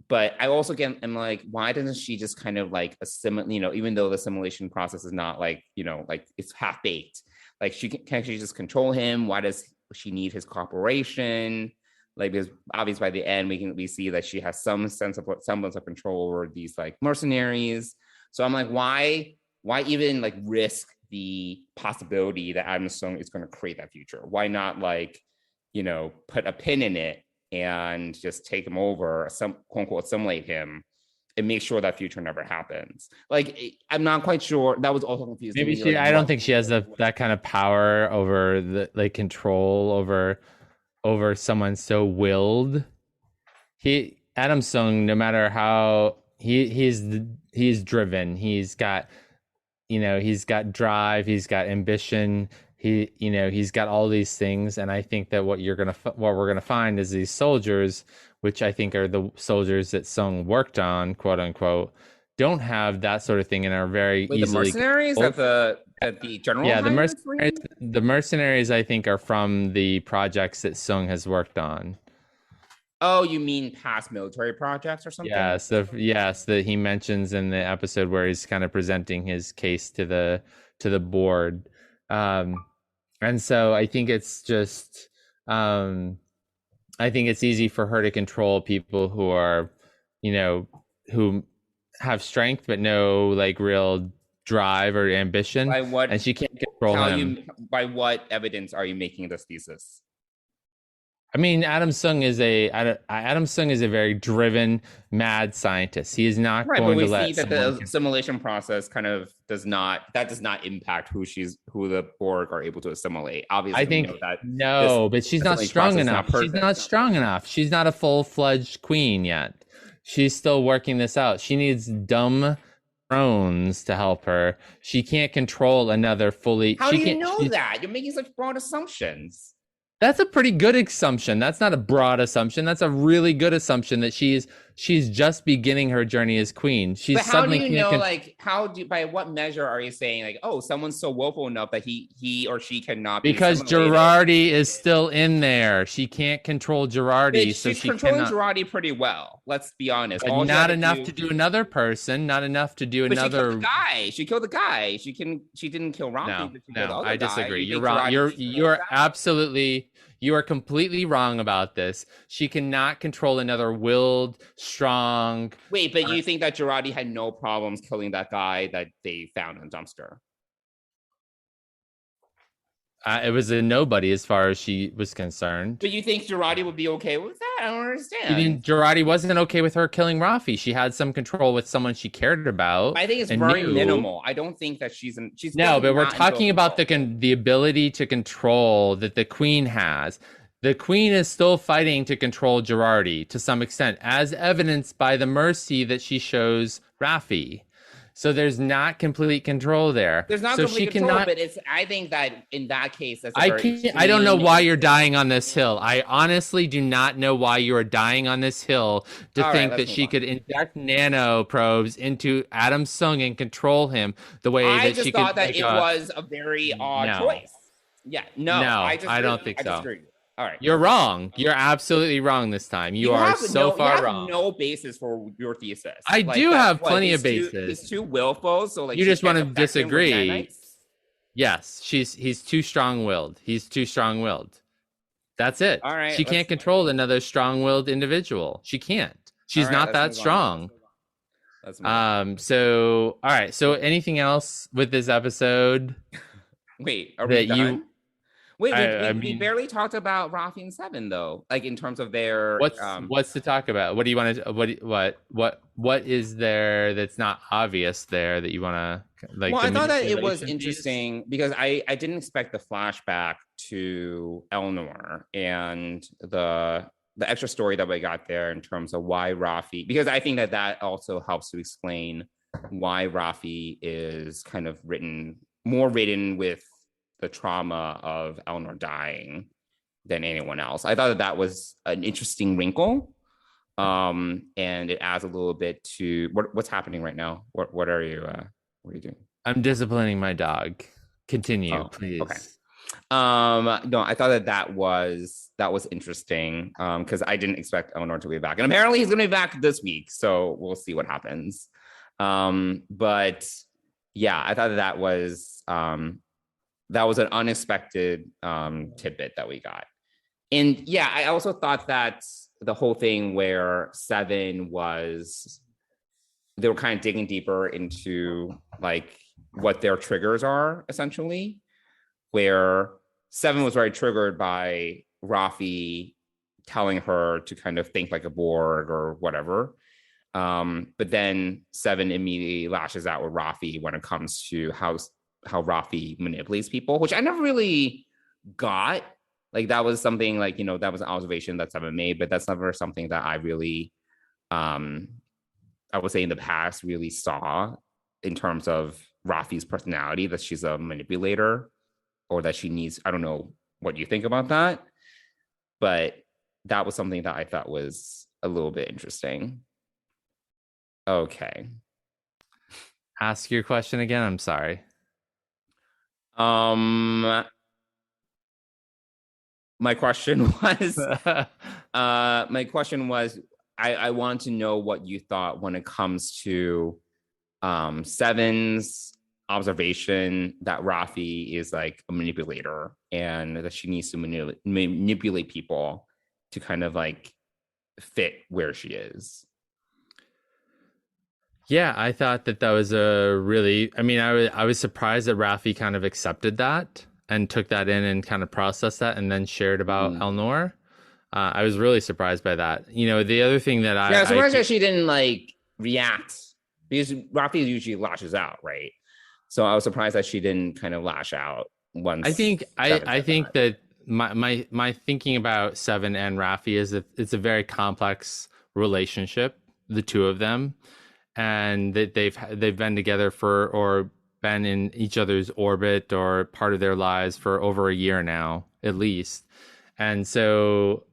But I also am like, why doesn't she just kind of like assimilate, you know, even though the assimilation process is not like, you know, like it's half baked, like can't she just control him? Why does she need his cooperation? Like, because obviously by the end we see that she has some semblance of control over these like mercenaries. So I'm like, why even like risk the possibility that Adam Sung is going to create that future? Why not, like, you know, put a pin in it and just take him over, some quote unquote assimilate him, and make sure that future never happens? Like, I'm not quite sure. That was also confusing.
Maybe she. Like, I don't think she has that kind of power over the like control over someone so willed. Adam Sung, no matter how he's driven, he's got drive, he's got ambition, he's got all these things. And I think that what we're gonna find is these soldiers, which I think are the soldiers that Sung worked on, quote unquote, don't have that sort of thing and are very easily.
The mercenaries at the general.
Yeah, the mercenaries I think are from the projects that Sung has worked on.
Oh, you mean past military projects or something?
Yes, that he mentions in the episode where he's kind of presenting his case to the board, and so I think it's just, I think it's easy for her to control people who are, you know, who have strength but no like real drive or ambition.
By what?
And she can't control him.
By what evidence are you making this thesis?
I mean, Adam Sung is a very driven, mad scientist. He is not going to let.
We see that the assimilation process does not impact who the Borg are able to assimilate. Obviously,
I think but she's not strong enough. She's not strong enough. She's not a full-fledged queen yet. She's still working this out. She needs dumb drones to help her. She can't control another fully.
How do you know that? You're making such broad assumptions.
That's a pretty good assumption. That's not a broad assumption. That's a really good assumption that she's just beginning her journey as queen.
But how do you know, by what measure are you saying, like, oh, someone's so woeful enough that he or she cannot be
because Girardi is still in there. She can't control Girardi, so
she's controlling Girardi pretty well. Let's be honest.
But not enough to do another person. Not enough to do another.
She killed the guy. She didn't kill Rocky.
No, I disagree. You're wrong. You're absolutely. You are completely wrong about this. She cannot control another willed, strong.
Wait, but you think that Girardi had no problems killing that guy that they found in the dumpster?
It was a nobody as far as she was concerned.
But you think Girardi would be okay with that? I don't understand.
You mean Girardi wasn't okay with her killing Rafi? She had some control with someone she cared about.
I think it's very minimal. I don't think that she's
no, but we're talking about the ability to control that the queen has. The queen is still fighting to control Girardi to some extent, as evidenced by the mercy that she shows Rafi. So there's not complete control there.
There's not complete control, but I think that in that case, that's
I don't know why you're dying on this hill. I honestly do not know why you are dying on this hill to think that she could inject nano probes into Adam Sung and control him the way that she could.
I just thought that it was a very odd choice. Yeah, no,
I don't think so.
All right.
You're wrong. You're absolutely wrong this time. You are so far wrong.
No basis for your thesis.
I do have plenty of basis.
He's too willful, so like
you just want to disagree. Yes, he's too strong-willed. He's too strong-willed. That's it.
All right.
She can't control another strong-willed individual. She can't. She's not that strong. So all right. So anything else with this episode?
Wait, are we done? We barely talked about Rafi and Seven though. Like in terms of their
what's to talk about? What do you want to what is there that's not obvious there that you want to like?
Well, I thought that it was interesting because I didn't expect the flashback to Eleanor and the extra story that we got there in terms of why Rafi, because I think that also helps to explain why Rafi is kind of written with the trauma of Eleanor dying than anyone else. I thought that was an interesting wrinkle. And it adds a little bit to what's happening right now. What are you doing?
I'm disciplining my dog. Continue, please.
Okay. No, I thought that was interesting. Because I didn't expect Eleanor to be back. And apparently he's gonna be back this week. So we'll see what happens. But yeah, I thought that was an unexpected tidbit that we got. And yeah, I also thought that the whole thing where Seven they were kind of digging deeper into like what their triggers are essentially, where Seven was very triggered by Rafi telling her to kind of think like a Borg or whatever. But then Seven immediately lashes out with Rafi when it comes to how Rafi manipulates people, which I never really got. Like that was something like, that was an observation that Seven made, but that's never something that I really, I would say in the past really saw in terms of Rafi's personality, that she's a manipulator or that she needs, I don't know what you think about that, but that was something that I thought was a little bit interesting. Okay.
Ask your question again. I'm sorry.
My question was, I want to know what you thought when it comes to Seven's observation that Rafi is like a manipulator and that she needs to manipulate people to kind of like fit where she is.
Yeah, I thought that was I was surprised that Rafi kind of accepted that and took that in and kind of processed that and then shared about Eleanor. I was really surprised by that. The other thing that I
surprised that she didn't like react, because Rafi usually lashes out, right? So I was surprised that she didn't kind of lash out once. I think
that my thinking about Seven and Rafi is that it's a very complex relationship, the two of them, and that they've been together or been in each other's orbit or part of their lives for over a year now, at least. And so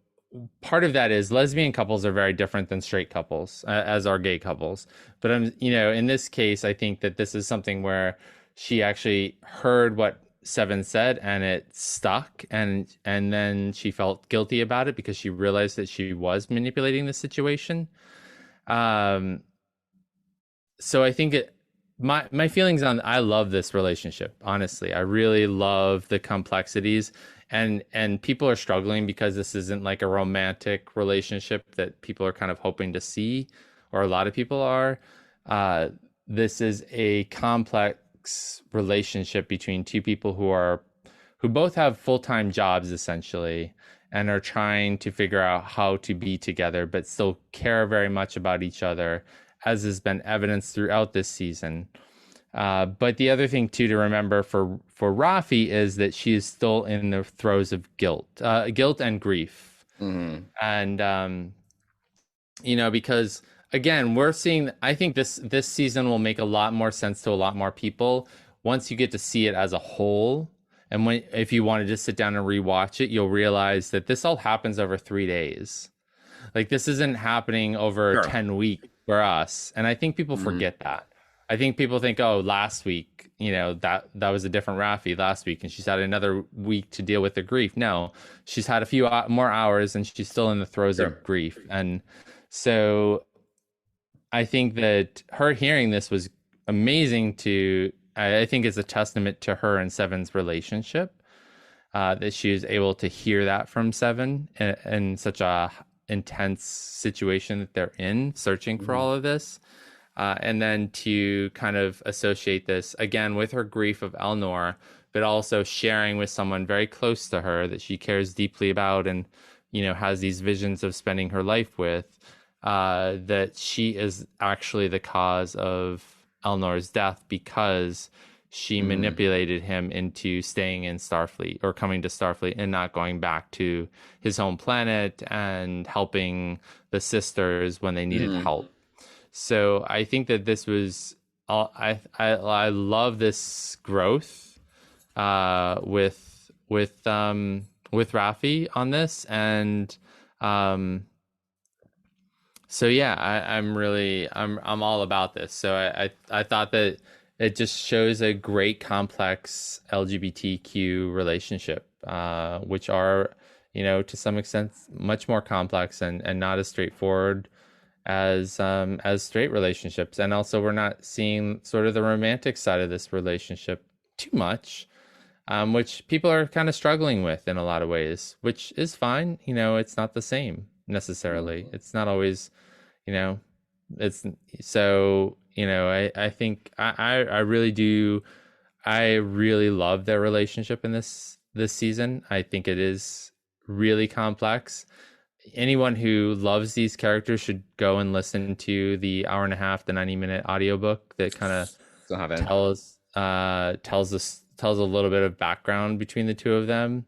part of that is lesbian couples are very different than straight couples, as are gay couples. But in this case, I think that this is something where she actually heard what Seven said and it stuck, and then she felt guilty about it because she realized that she was manipulating the situation. So I think my feelings on, I love this relationship. Honestly, I really love the complexities, and people are struggling because this isn't like a romantic relationship that people are kind of hoping to see, or a lot of people are. This is a complex relationship between two people who both have full-time jobs essentially, and are trying to figure out how to be together, but still care very much about each other, as has been evidenced throughout this season. But the other thing too to remember for Rafi is that she is still in the throes of guilt and grief. Mm-hmm. And, because again, we're seeing, I think this season will make a lot more sense to a lot more people once you get to see it as a whole. And if you want to just sit down and rewatch it, you'll realize that this all happens over 3 days. Like this isn't happening over 10 weeks for us. And I think people forget that. I think people think, oh, last week, that was a different Raffi last week, and she's had another week to deal with the grief. No, she's had a few more hours, and she's still in the throes
Sure.
of grief. And so I think that her hearing this was amazing I think it's a testament to her and Seven's relationship, that she was able to hear that from Seven in such a intense situation that they're in, searching for all of this. And then to kind of associate this again with her grief of Elnor, but also sharing with someone very close to her that she cares deeply about and, has these visions of spending her life with, that she is actually the cause of Elnor's death because she manipulated him into staying in Starfleet or coming to Starfleet and not going back to his home planet and helping the sisters when they needed help. So I think that this was I love this growth with Raffi on this, and so yeah, I'm all about this. So I thought that it just shows a great complex LGBTQ relationship, which are, to some extent much more complex and not as straightforward as straight relationships. And also we're not seeing sort of the romantic side of this relationship too much, which people are kind of struggling with in a lot of ways, which is fine. It's not the same necessarily. It's not always, it's so, I think I really do. I really love their relationship in this season. I think it is really complex. Anyone who loves these characters should go and listen to the 1.5 to 90-minute audiobook that kind of tells a little bit of background between the two of them.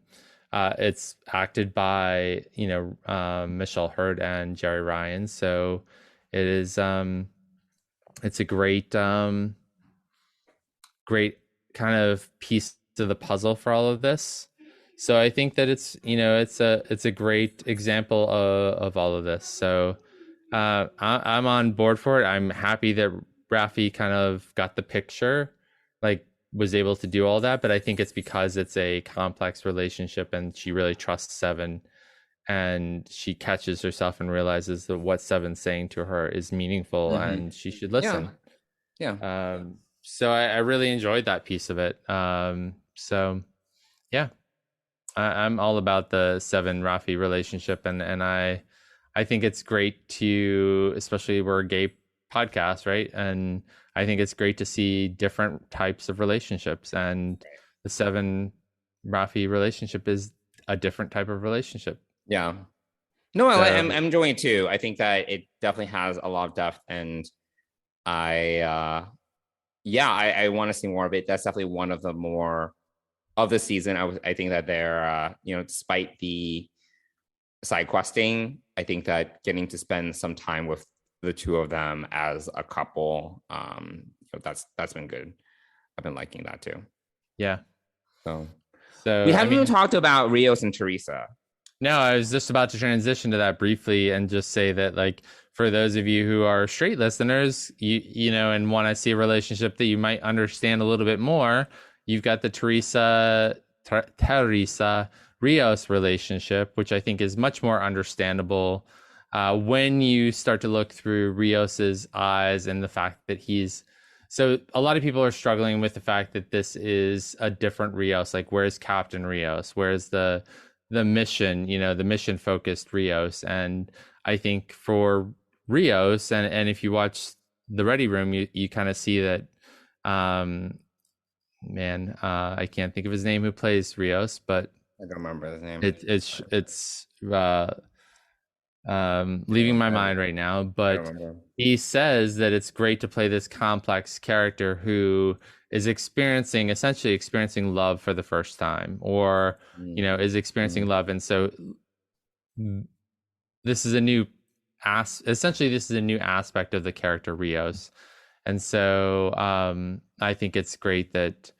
It's acted by Michelle Hurd and Jerry Ryan, so it is it's a great great kind of piece to the puzzle for all of this. So I think that it's a great example of all of this. So I'm on board for it. I'm happy that Raffi kind of got the picture, like was able to do all that. But I think it's because it's a complex relationship and she really trusts Seven, and she catches herself and realizes that what Seven's saying to her is meaningful and she should listen.
Yeah.
So I really enjoyed that piece of it. So yeah. I'm all about the Seven Raffi relationship, and I think it's great to, especially we're a gay podcast, right? And I think it's great to see different types of relationships, and the Seven Raffi relationship is a different type of relationship.
Yeah. No, I'm enjoying it too. I think that it definitely has a lot of depth, and I want to see more of it. That's definitely one of the more of the season. I think that they're despite the side questing, I think that getting to spend some time with the two of them as a couple, that's been good. I've been liking that too.
Yeah.
So we haven't even talked about Rios and Teresa.
No, I was just about to transition to that briefly and just say that, like, for those of you who are straight listeners, you know, and want to see a relationship that you might understand a little bit more, you've got the Teresa Rios relationship, which I think is much more understandable when you start to look through Rios's eyes and the fact that he's. So a lot of people are struggling with the fact that this is a different Rios. Like, where's Captain Rios? Where's the mission? You know, the mission focused Rios. And I think for Rios, and if you watch the Ready Room, you kind of see that. I can't think of his name who plays Rios, but
I don't remember his name.
It's leaving my mind right now, but he says that it's great to play this complex character who is essentially experiencing love for the first time, or is experiencing love. And so this is a new aspect of the character Rios. And so I think it's great that,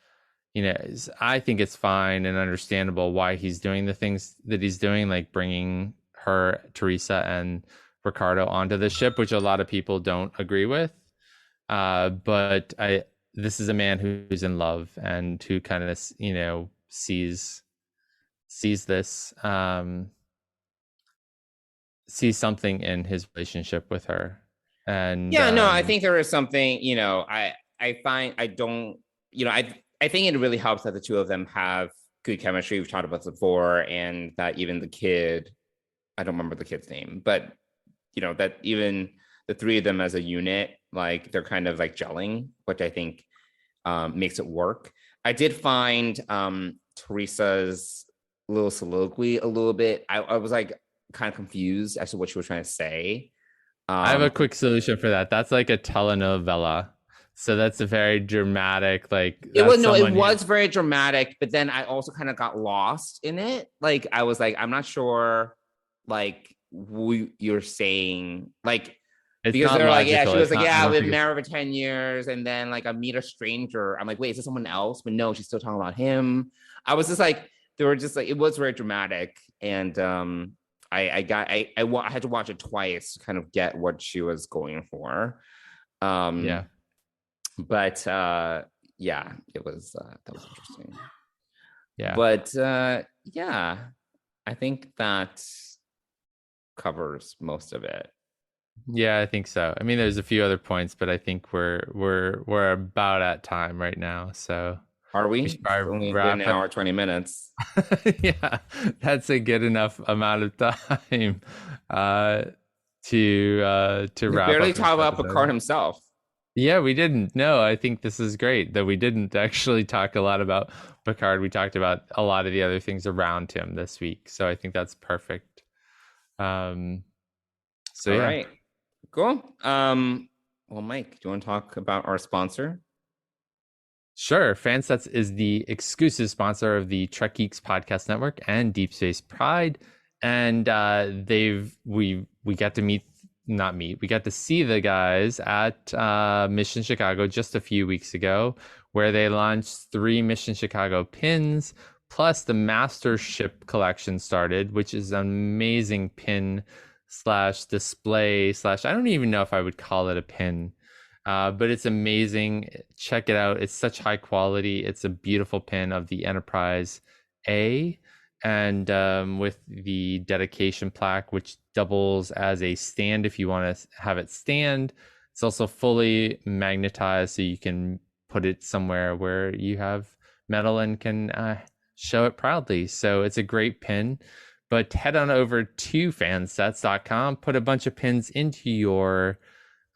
I think it's fine and understandable why he's doing the things that he's doing, like bringing her, Teresa, and Ricardo onto the ship, which a lot of people don't agree with. But this is a man who's in love and who kind of, sees this, sees something in his relationship with her. And
yeah, no, I think there is something, I find I don't, I think it really helps that the two of them have good chemistry. We've talked about this before, and that even the kid, I don't remember the kid's name, but that even the three of them as a unit, like they're kind of like gelling, which I think makes it work. I did find Teresa's little soliloquy a little bit. I was like kind of confused as to what she was trying to say.
I have a quick solution for that. That's like a telenovela. So that's a very dramatic, like
it was very dramatic, but then I also kind of got lost in it. Like I was like, I'm not sure like who you're saying, like
it's
because they're like, yeah, she was like, yeah, we've been married for 10 years, and then like I meet a stranger. I'm like, wait, is this someone else? But no, she's still talking about him. I was just like, they were just like, it was very dramatic, and I had to watch it twice to kind of get what she was going for.
Yeah.
But yeah, it was that was interesting.
Yeah.
But yeah, I think that covers most of it.
Yeah, I think so. I mean, there's a few other points, but I think we're about at time right now. So
are we?
Should probably
only
wrap
an hour 20 minutes.
Yeah, that's a good enough amount of time to wrap
we
up.
Barely talk about Picard himself.
Yeah, we didn't. No, I think this is great that we didn't actually talk a lot about Picard. We talked about a lot of the other things around him this week. So I think that's perfect. So
all right. Cool. Well, Mike, do you want to talk about our sponsor?
Sure. Fansets is the exclusive sponsor of the Trek Geeks Podcast Network and Deep Space Pride. And we got to see the guys at Mission Chicago just a few weeks ago, where they launched 3 Mission Chicago pins, plus the Mastership collection started, which is an amazing pin / display / I don't even know if I would call it a pin. But it's amazing. Check it out. It's such high quality. It's a beautiful pin of the Enterprise A, and with the dedication plaque, which doubles as a stand if you want to have it stand. It's also fully magnetized, so you can put it somewhere where you have metal and can show it proudly. So it's a great pin. But head on over to fansets.com, put a bunch of pins into your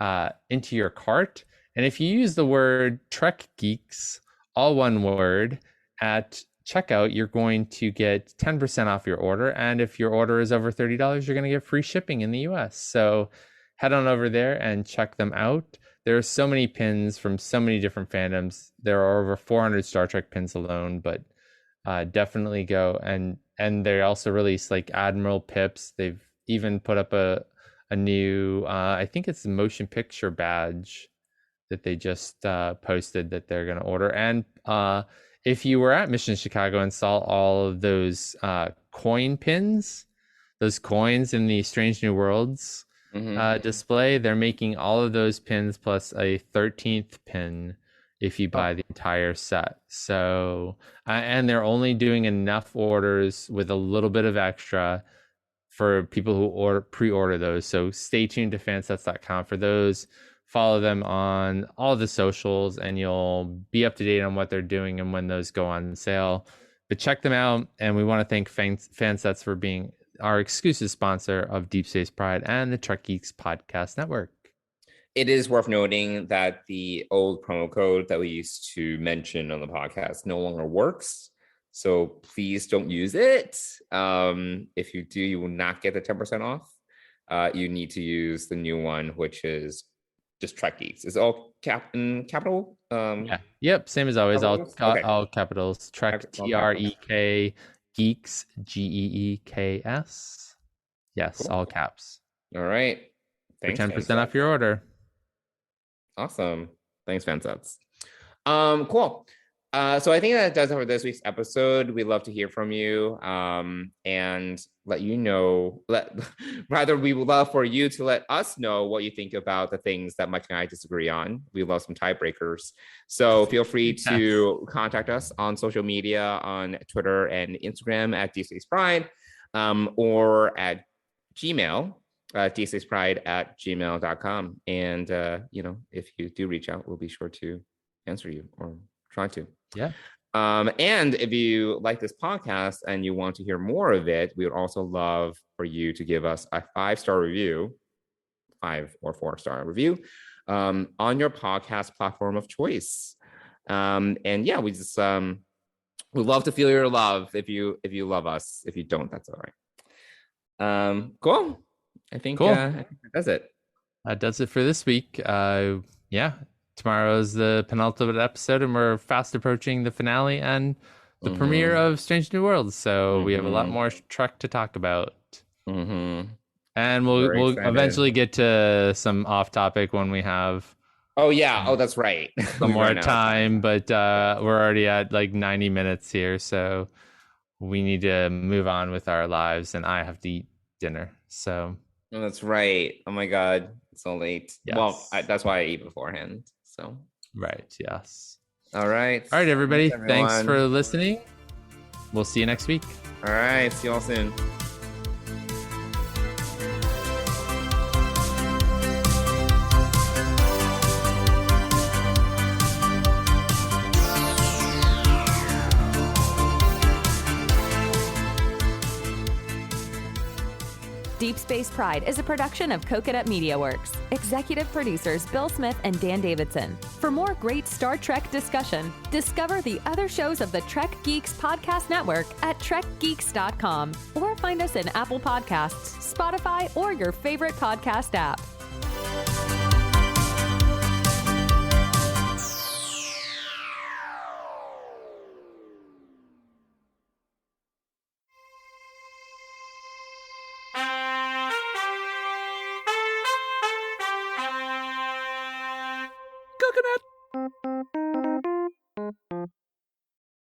cart, and if you use the word Trek Geeks, all one word, at checkout, you're going to get 10% off your order, and if your order is over $30, you're going to get free shipping in the US. So head on over there and check them out. There are so many pins from so many different fandoms. There are over 400 Star Trek pins alone, but definitely go, and they also release like Admiral pips. They've even put up a new I think it's a motion picture badge that they just posted that they're going to order. And if you were at Mission Chicago and saw all of those coin pins, those coins in the Strange New Worlds display, they're making all of those pins plus a 13th pin if you buy the entire set. So and they're only doing enough orders with a little bit of extra for people who pre-order those. So stay tuned to fansets.com for those. Follow them on all the socials, and you'll be up to date on what they're doing and when those go on sale. But check them out, and we want to thank Fansets for being our exclusive sponsor of Deep Space Pride and the Trek Geeks Podcast Network.
It is worth noting that the old promo code that we used to mention on the podcast no longer works. So please don't use it. If you do, you will not get the 10% off. You need to use the new one, which is just Trek Geeks. It's all capital.
Yeah. Yep. Same as always. All capitals. Trek, TREK, Geeks, GEEKS. Yes, cool. All caps.
All right. Thanks.
For 10% off your order.
Awesome. Thanks, Fansets. Cool. So I think that does it for this week's episode. We'd love to hear from you, and let you know. Rather, we would love for you to let us know what you think about the things that Mike and I disagree on. We love some tiebreakers. So feel free to contact us on social media, on Twitter and Instagram at dspacepride, or at Gmail, dspacepride@gmail.com. And if you do reach out, we'll be sure to answer you or try to.
Yeah.
And if you like this podcast and you want to hear more of it, we would also love for you to give us a 5-star review, 5 or 4-star review, on your podcast platform of choice. And yeah, we just we love to feel your love. If you love us, if you don't, that's all right. Cool. I think that's it.
That does it for this week. Yeah. Tomorrow's the penultimate episode, and we're fast approaching the finale and the premiere of Strange New Worlds. So we have a lot more Trek to talk about. And we'll eventually get to some off topic when we have.
Oh yeah. Oh, that's right.
Some more time, but we're already at like 90 minutes here, so we need to move on with our lives, and I have to eat dinner. So.
Oh, that's right. Oh my God, it's so late.
Yes.
Well, that's why I eat beforehand. So.
Right. Yes.
All right.
All right, everybody. Thanks for listening. We'll see you next week.
All right. See you all soon.
Deep Space Pride is a production of Coconut Media Works. Executive producers Bill Smith and Dan Davidson. For more great Star Trek discussion, discover the other shows of the Trek Geeks Podcast Network at trekgeeks.com, or find us in Apple Podcasts, Spotify, or your favorite podcast app.